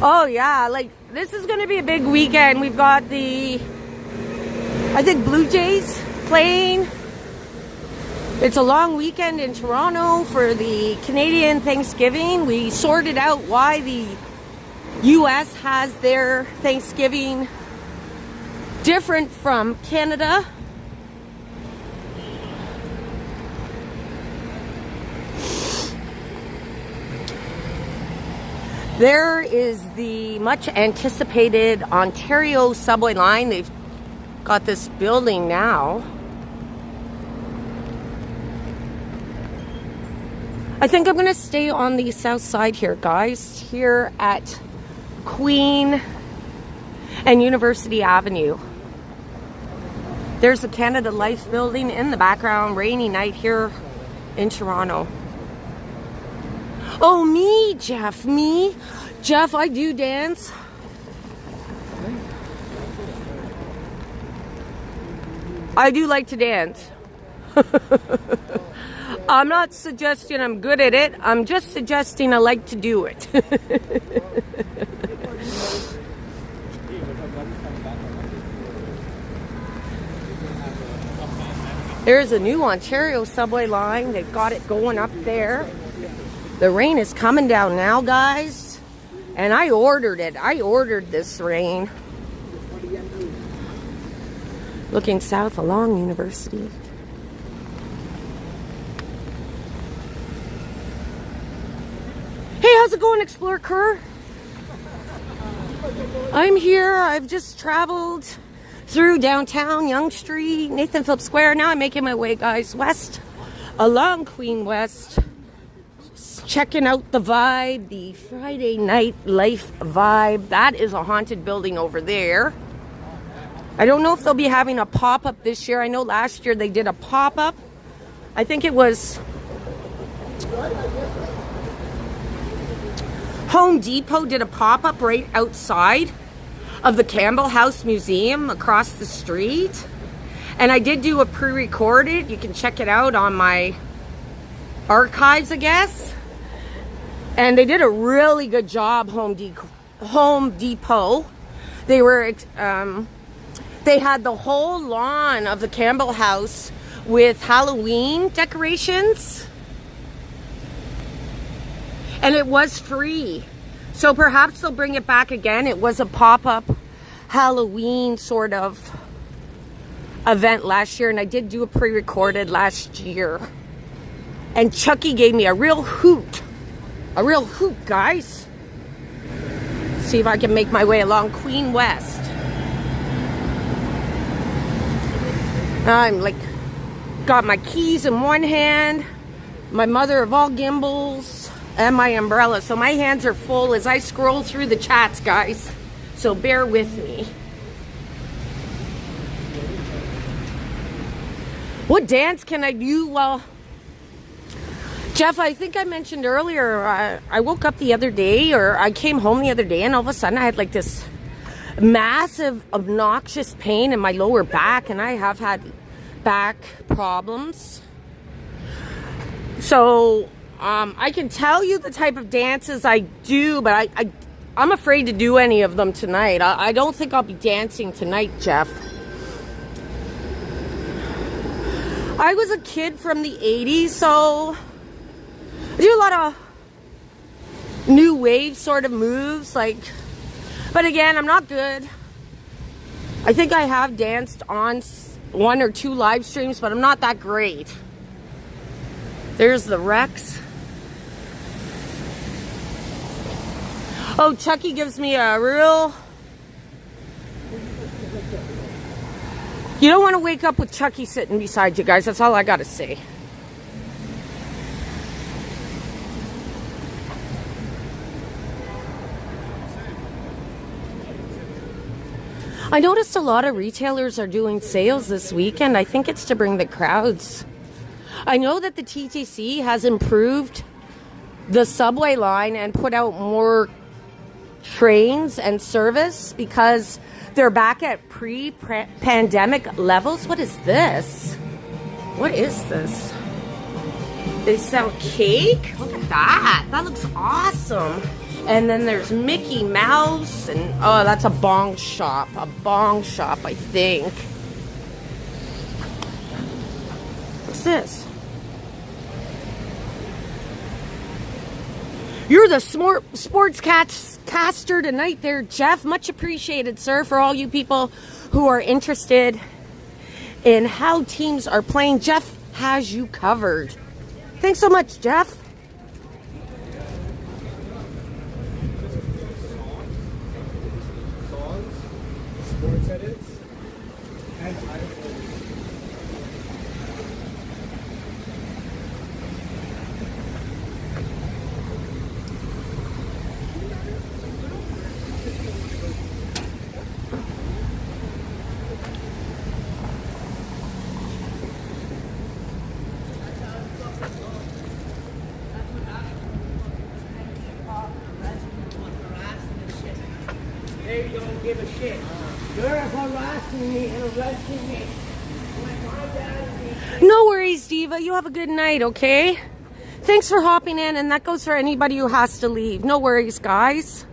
Oh yeah, like this is going to be a big weekend. We've got the, I think, Blue Jays playing. It's a long weekend in Toronto for the Canadian Thanksgiving. We sorted out why the US has their Thanksgiving different from Canada. There is the much anticipated Ontario subway line. They've got this building now. I think I'm going to stay on the south side here, guys, here at Queen and University Avenue. There's the Canada Life building in the background. Rainy night here in Toronto. Oh, me, Jeff, me. Jeff, I do dance. I do like to dance. I'm not suggesting I'm good at it. I'm just suggesting I like to do it. There's a new Ontario subway line. They've got it going up there. The rain is coming down now, guys. And I ordered it. I ordered this rain. Looking south along University. Hey, how's it going, Explorer Kerr? I'm here. I've just traveled through downtown, Yonge Street, Nathan Phillips Square. Now I'm making my way, guys, west along Queen West. Just checking out the vibe, the Friday night life vibe. That is a haunted building over there. I don't know if they'll be having a pop-up this year. I know last year they did a pop-up. I think it was Home Depot did a pop-up right outside of the Campbell House Museum across the street. And I did do a pre-recorded. You can check it out on my archives, I guess. And they did a really good job, Home Depot. They were, they had the whole lawn of the Campbell House with Halloween decorations. And it was free. So perhaps they'll bring it back again. It was a pop-up Halloween sort of event last year. And I did do a pre-recorded last year. And Chucky gave me a real hoot. A real hoot, guys. See if I can make my way along Queen West. I'm like, got my keys in one hand. My mother of all gimbals. And my umbrella. So my hands are full as I scroll through the chats, guys. So bear with me. What dance can I do? Well, Jeff, I think I mentioned earlier, I woke up the other day, or I came home the other day, and all of a sudden I had like this massive, obnoxious pain in my lower back, and I have had back problems. So, I can tell you the type of dances I do, but I'm afraid to do any of them tonight. I don't think I'll be dancing tonight, Jeff. I was a kid from the 80s, so I do a lot of new wave sort of moves, like, but again, I'm not good. I think I have danced on 1 or 2 live streams, but I'm not that great. There's the Rex. Oh, Chucky gives me a real... You don't want to wake up with Chucky sitting beside you, guys. That's all I got to say. I noticed a lot of retailers are doing sales this weekend. I think it's to bring the crowds. I know that the TTC has improved the subway line and put out more trains and service because they're back at pre-pandemic levels. What is this? What is this? They sell cake? Look at that. That looks awesome. And then there's Mickey Mouse, and oh, that's a bong shop. A bong shop, I think. What's this? You're the sports caster tonight there, Jeff. Much appreciated, sir, for all you people who are interested in how teams are playing. Jeff has you covered. Thanks so much, Jeff. Sports edits. And They don't give a shit. You're harassing me and arresting me. No worries, Diva. You have a good night, okay? Thanks for hopping in, and that goes for anybody who has to leave. No worries, guys.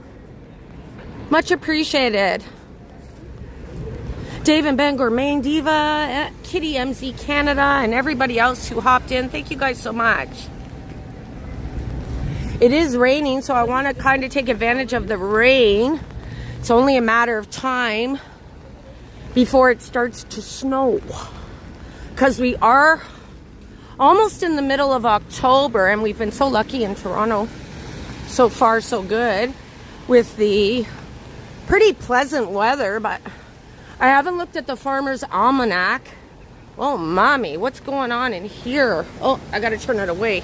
Much appreciated. Dave and Bangor, Main Diva, Kitty MZ Canada, and everybody else who hopped in. Thank you guys so much. It is raining, so I want to kind of take advantage of the rain. It's only a matter of time before it starts to snow, because we are almost in the middle of October, and we've been so lucky in Toronto. So far, so good with the pretty pleasant weather, but I haven't looked at the Farmer's Almanac. Oh, mommy, what's going on in here? Oh, I gotta turn it away.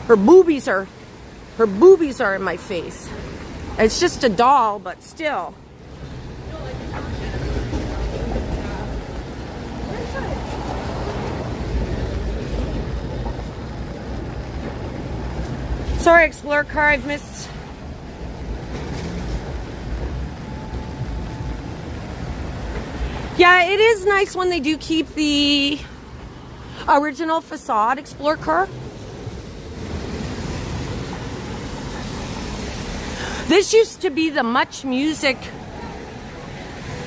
Her boobies are in my face. It's just a doll, but still. Sorry, Explorer car, I've missed. Yeah, it is nice when they do keep the original facade Explorer car. This used to be the Much Music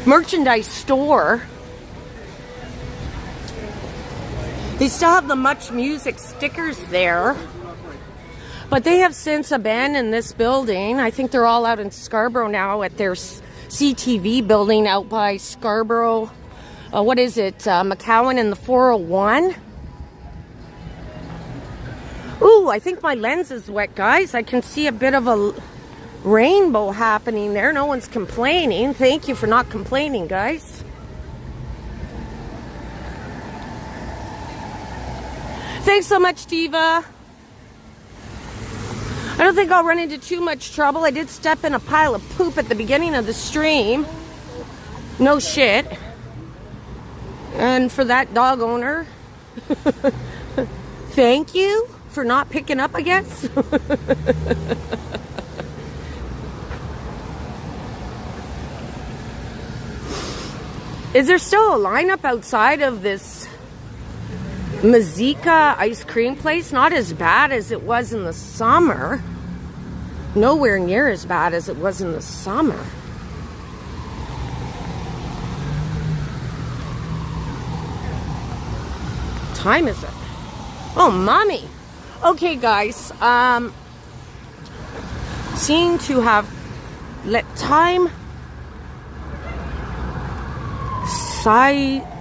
merchandise store. They still have the Much Music stickers there, but they have since abandoned this building. I think they're all out in Scarborough now at their CTV building out by Scarborough. What is it? McCowan and the 401. Ooh, I think my lens is wet, guys. I can see a bit of a rainbow happening there. No one's complaining. Thank you for not complaining, guys. Thanks so much, Diva. I don't think I'll run into too much trouble. I did step in a pile of poop at the beginning of the stream. No shit. And for that dog owner, thank you for not picking up, I guess. Is there still a lineup outside of this Mazika ice cream place? Not as bad as it was in the summer. Nowhere near as bad as it was in the summer. Time is it? Oh, mommy. Okay, guys. Seem to have let time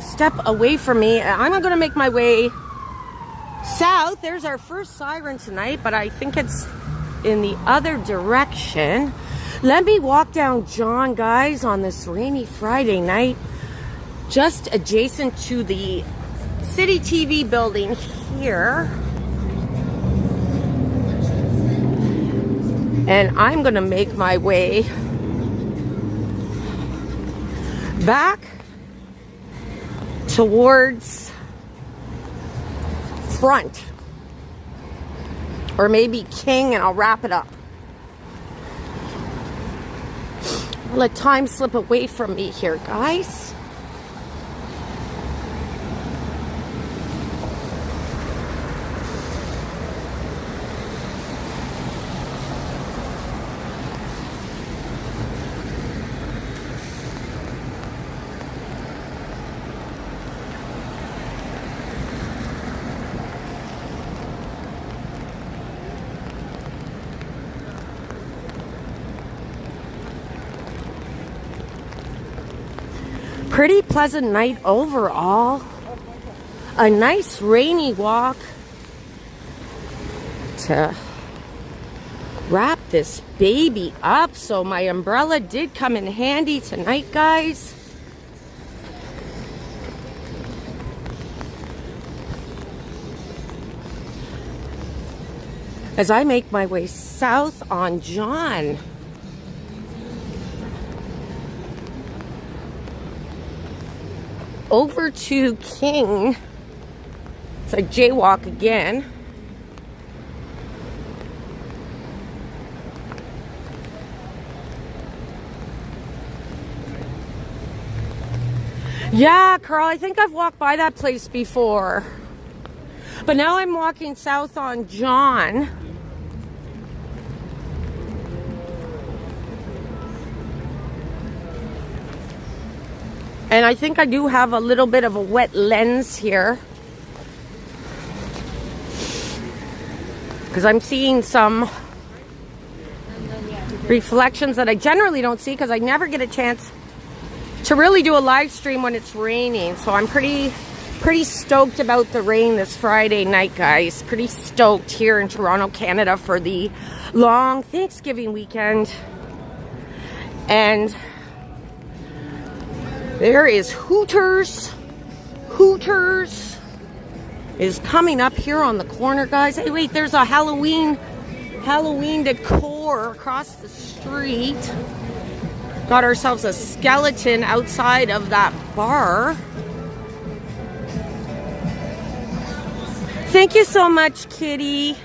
step away from me. I'm going to make my way south. There's our first siren tonight, but I think it's in the other direction. Let me walk down John, guys, on this rainy Friday night, just adjacent to the City TV building here. And I'm going to make my way back towards Front, or maybe King, and I'll wrap it up. I'll let time slip away from me here, guys. Pretty pleasant night overall. A nice rainy walk to wrap this baby up. So my umbrella did come in handy tonight, guys. As I make my way south on John. Over to King. It's like jaywalk again. Yeah, Carl, I think I've walked by that place before. But now I'm walking south on John. And I think I do have a little bit of a wet lens here, because I'm seeing some reflections that I generally don't see, because I never get a chance to really do a live stream when it's raining. So I'm pretty stoked about the rain this Friday night, guys. Pretty stoked here in Toronto, Canada, for the long Thanksgiving weekend. And there is Hooters. Hooters is coming up here on the corner, guys. Hey, wait, there's a Halloween decor across the street. Got ourselves a skeleton outside of that bar. Thank you so much, Kitty.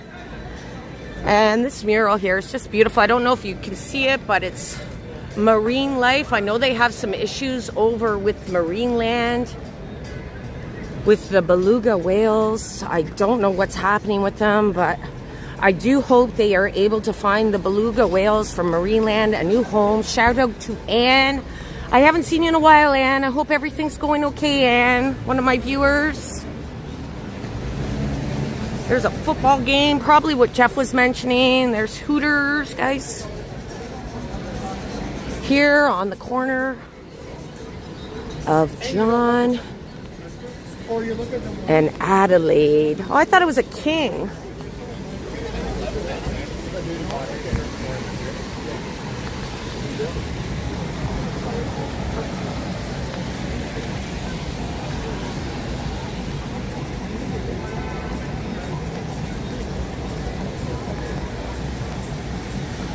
And this mural here is just beautiful. I don't know if you can see it, but it's marine life. I know they have some issues over with marine land with the beluga whales. I don't know what's happening with them, but I do hope they are able to find the beluga whales from marine land a new home. Shout out to Anne. I haven't seen you in a while, Anne. I hope everything's going okay, Anne. One of my viewers. There's a football game, probably what Jeff was mentioning. There's Hooters, guys. Here on the corner of John and Adelaide. Oh, I thought it was a King.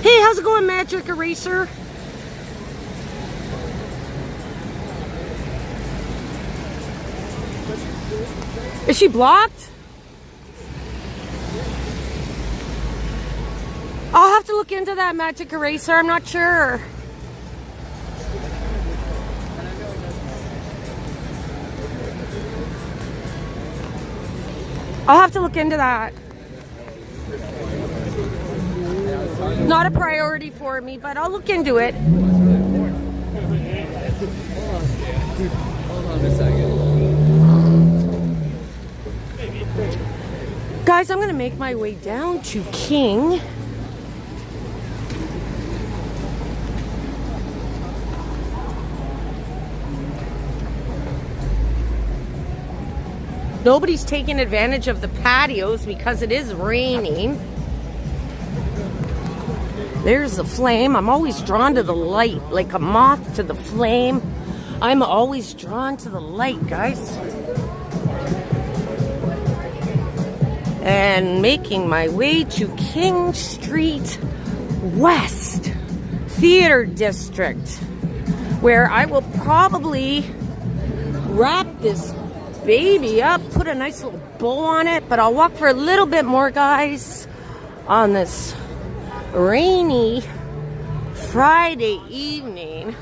Hey, how's it going, Magic Eraser? Is she blocked? have to look into that magic eraser. I'm not sure. I'll have to look into that. Not a priority for me, but I'll look into it. Hold on a second. Guys, I'm gonna make my way down to King. Nobody's taking advantage of the patios because it is raining. There's the flame. I'm always drawn to the light, like a moth to the flame. I'm always drawn to the light, guys. And making my way to King Street West Theater District, where I will probably wrap this baby up, put a nice little bow on it, but I'll walk for a little bit more, guys, on this rainy Friday evening.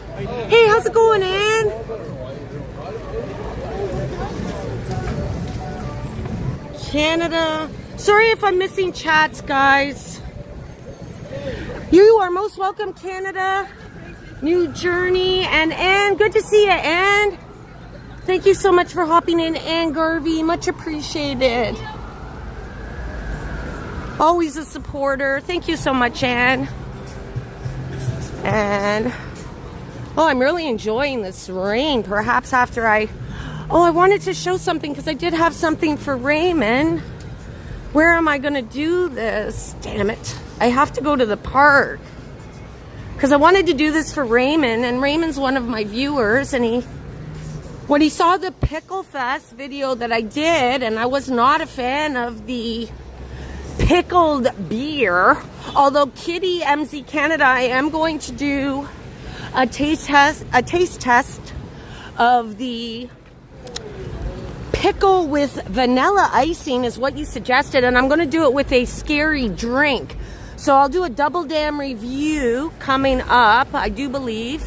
Hey, how's it going, Ann? Canada. Sorry if I'm missing chats, guys. You are most welcome, Canada, New Journey, and Ann. Good to see you, Ann. Thank you so much for hopping in, Ann Garvey. Much appreciated. Always a supporter. Thank you so much, Ann. And, oh, I'm really enjoying this rain. Perhaps after I wanted to show something because I did have something for Raymond. Where am I going to do this? Damn it. I have to go to the park. Because I wanted to do this for Raymond, and Raymond's one of my viewers, and when he saw the Pickle Fest video that I did, and I was not a fan of the pickled beer, although Kitty MZ Canada, I am going to do a taste test of the pickle with vanilla icing is what you suggested, and I'm going to do it with a scary drink. So I'll do a double damn review coming up, I do believe.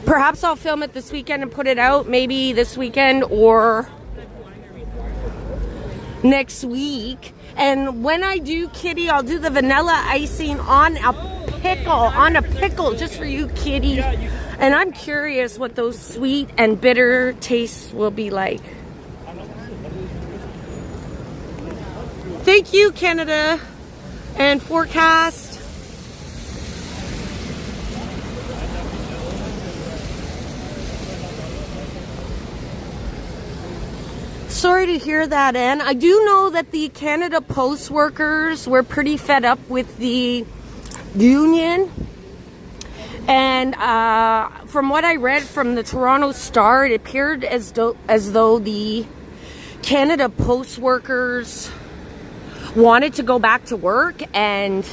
Perhaps I'll film it this weekend and put it out, maybe this weekend or next week. And when I do, Kitty, I'll do the vanilla icing on a pickle, just for you, Kitty. And I'm curious what those sweet and bitter tastes will be like. Thank you, Canada and forecast. Sorry to hear that, Ann. I do know that the Canada Post workers were pretty fed up with the union. And from what I read from the Toronto Star, it appeared as though the Canada Post workers wanted to go back to work and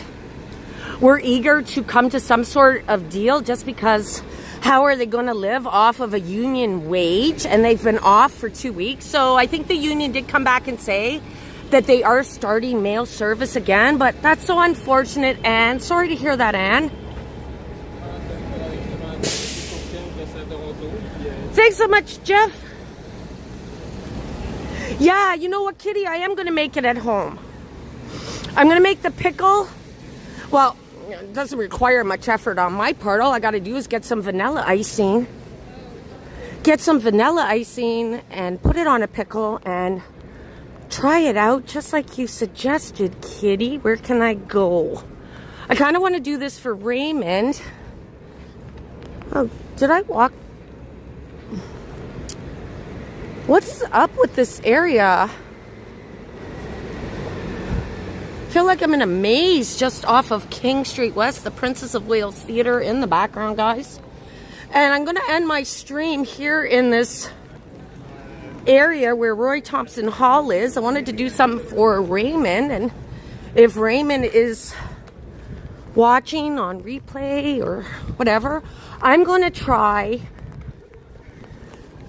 were eager to come to some sort of deal, just because how are they going to live off of a union wage? And they've been off for 2 weeks. So I think the union did come back and say that they are starting mail service again, but that's so unfortunate, and sorry to hear that, Ann. Thanks so much, Jeff. Yeah, you know what, Kitty? I am going to make it at home. I'm going to make the pickle. Well, it doesn't require much effort on my part. All I got to do is get some vanilla icing. Get some vanilla icing and put it on a pickle and try it out just like you suggested, Kitty. Where can I go? I kind of want to do this for Raymond. Oh, did I walk? What's up with this area? I feel like I'm in a maze just off of King Street West, the Princess of Wales Theatre in the background, guys. And I'm going to end my stream here in this area where Roy Thompson Hall is. I wanted to do something for Raymond, and if Raymond is watching on replay or whatever, I'm going to try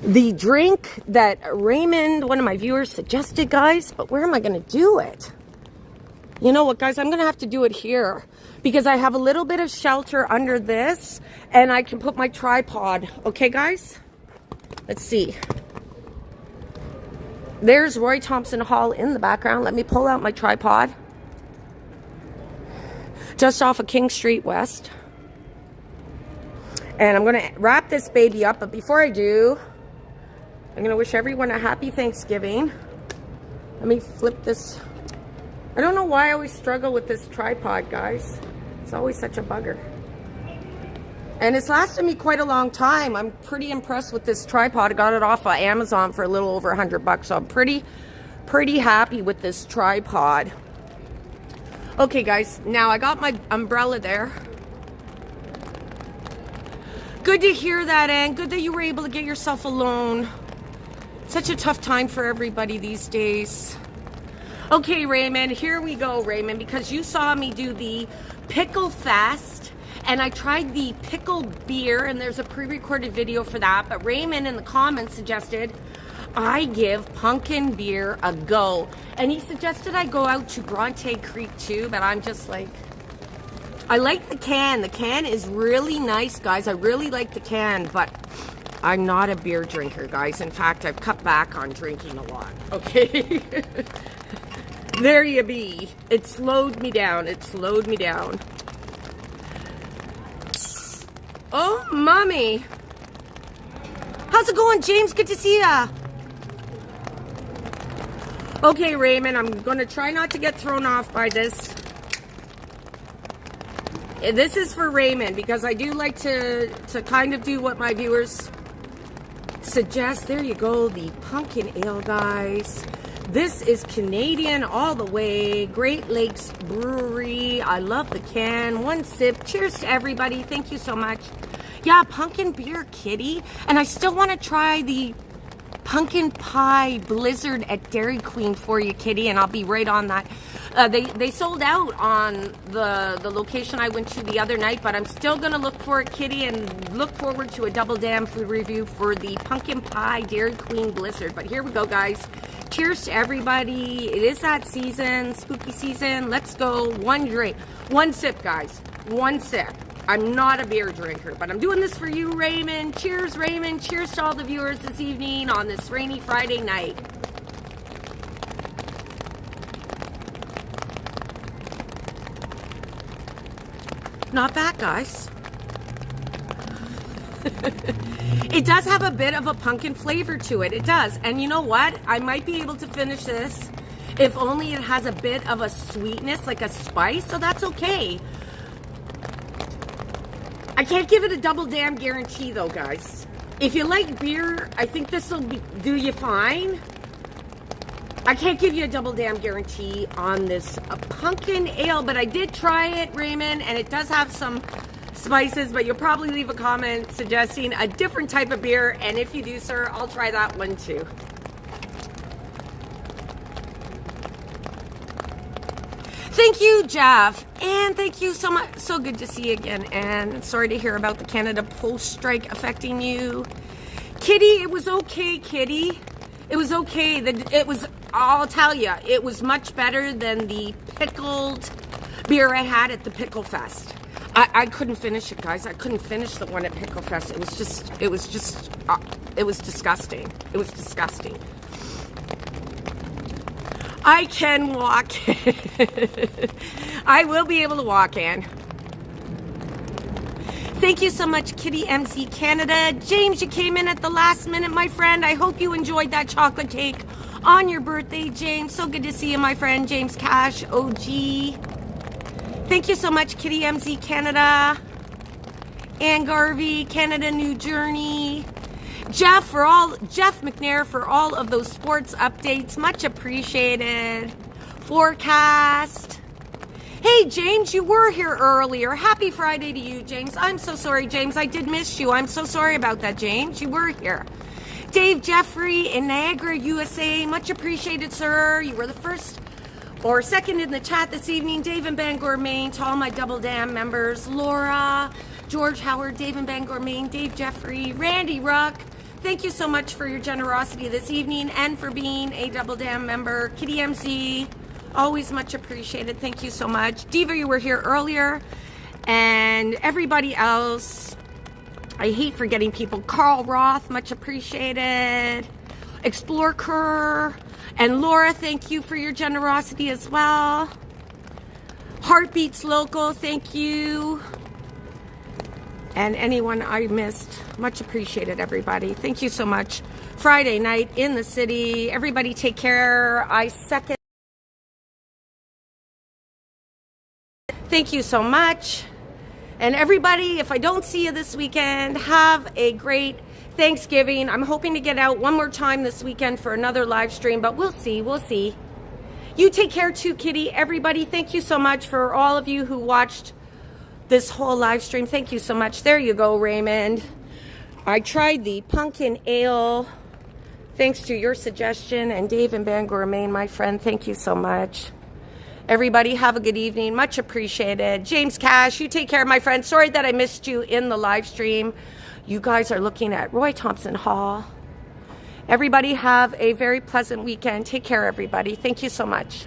the drink that Raymond, one of my viewers, suggested, guys. But where am I going to do it? You know what, guys? I'm going to have to do it here because I have a little bit of shelter under this and I can put my tripod. Okay, guys? Let's see. There's Roy Thompson Hall in the background. Let me pull out my tripod. Just off of King Street West. And I'm going to wrap this baby up. But before I do, I'm going to wish everyone a happy Thanksgiving. Let me flip this. I don't know why I always struggle with this tripod, guys. It's always such a bugger. And it's lasted me quite a long time. I'm pretty impressed with this tripod. I got it off of Amazon for a little over $100. So I'm pretty happy with this tripod. Okay, guys. Now I got my umbrella there. Good to hear that, Anne. Good that you were able to get yourself a loan. Such a tough time for everybody these days. Okay, Raymond, here we go, Raymond, because you saw me do the Pickle Fest, and I tried the pickle beer, and there's a pre-recorded video for that, but Raymond in the comments suggested I give pumpkin beer a go, and he suggested I go out to Bronte Creek too, but I'm just like, I like the can. The can is really nice, guys. I really like the can, but I'm not a beer drinker, guys. In fact, I've cut back on drinking a lot, okay? There you be. It slowed me down. It slowed me down. Oh, mommy. How's it going, James? Good to see ya. Okay, Raymond, I'm going to try not to get thrown off by this. This is for Raymond because I do like to kind of do what my viewers suggest. There you go, the pumpkin ale, guys. This is Canadian all the way. Great Lakes Brewery. I love the can. One sip. Cheers to everybody. Thank you so much. Yeah, pumpkin beer, kitty. And I still want to try the pumpkin pie blizzard at Dairy Queen for you, kitty. And I'll be right on that. They sold out on the location I went to the other night, but I'm still going to look for it, kitty, and look forward to a Double Damn food review for the pumpkin pie Dairy Queen blizzard. But here we go, guys. Cheers to everybody. It is that season, spooky season. Let's go. One drink. One sip, guys. One sip. I'm not a beer drinker, but I'm doing this for you, Raymond. Cheers, Raymond. Cheers to all the viewers this evening on this rainy Friday night. Not bad, guys. It does have a bit of a pumpkin flavor to it. It does. And you know what? I might be able to finish this if only it has a bit of a sweetness, like a spice. So that's okay. I can't give it a Double Damn guarantee, though, guys. If you like beer, I think this will do you fine. I can't give you a Double Damn guarantee on this pumpkin ale, but I did try it, Raymond, and it does have some spices, but you'll probably leave a comment suggesting a different type of beer, and if you do, sir, I'll try that one too. Thank you, Jeff, and thank you so much. So good to see you again, and sorry to hear about the Canada Post strike affecting you. Kitty, it was okay, kitty. It was okay. It was, I'll tell you, it was much better than the pickled beer I had at the Pickle Fest. I couldn't finish it, guys. I couldn't finish the one at Pickle Fest. It was disgusting. It was disgusting. I can walk. I will be able to walk, Anne. Thank you so much, Kitty MZ Canada. James, you came in at the last minute, my friend. I hope you enjoyed that chocolate cake on your birthday, James. So good to see you, my friend. James Cash, OG. Thank you so much, Kitty MZ Canada. Ann Garvey, Canada New Journey. Jeff McNair for all of those sports updates. Much appreciated. Forecast. Hey, James, you were here earlier. Happy Friday to you, James. I'm so sorry, James. I did miss you. I'm so sorry about that, James. You were here. Dave Jeffrey in Niagara, USA. Much appreciated, sir. You were the first or second in the chat this evening. Dave in Bangor, Maine. To all my Double Damn members. Laura, George Howard, Dave in Bangor, Maine. Dave Jeffrey, Randy Ruck. Thank you so much for your generosity this evening and for being a Double Damn member. Kitty MC, Always much appreciated. Thank you so much. Diva, you were here earlier. And everybody else, I hate forgetting people. Carl Roth, much appreciated. Explore Kerr. And Laura, thank you for your generosity as well. Heartbeats Local, thank you. And anyone I missed, much appreciated, everybody. Thank you so much. Friday night in the city. Everybody take care. I second. Thank you so much. And everybody, if I don't see you this weekend, have a great Thanksgiving. I'm hoping to get out one more time this weekend for another live stream, but we'll see. We'll see. You take care too, Kitty. Everybody, thank you so much for all of you who watched this whole live stream. Thank you so much. There you go, Raymond. I tried the pumpkin ale thanks to your suggestion, and Dave in Bangor, Maine, my friend, thank you so much. Everybody have a good evening. Much appreciated. James Cash, you take care, my friend. Sorry that I missed you in the live stream. You guys are looking at Roy Thompson Hall. Everybody have a very pleasant weekend. Take care, everybody. Thank you so much.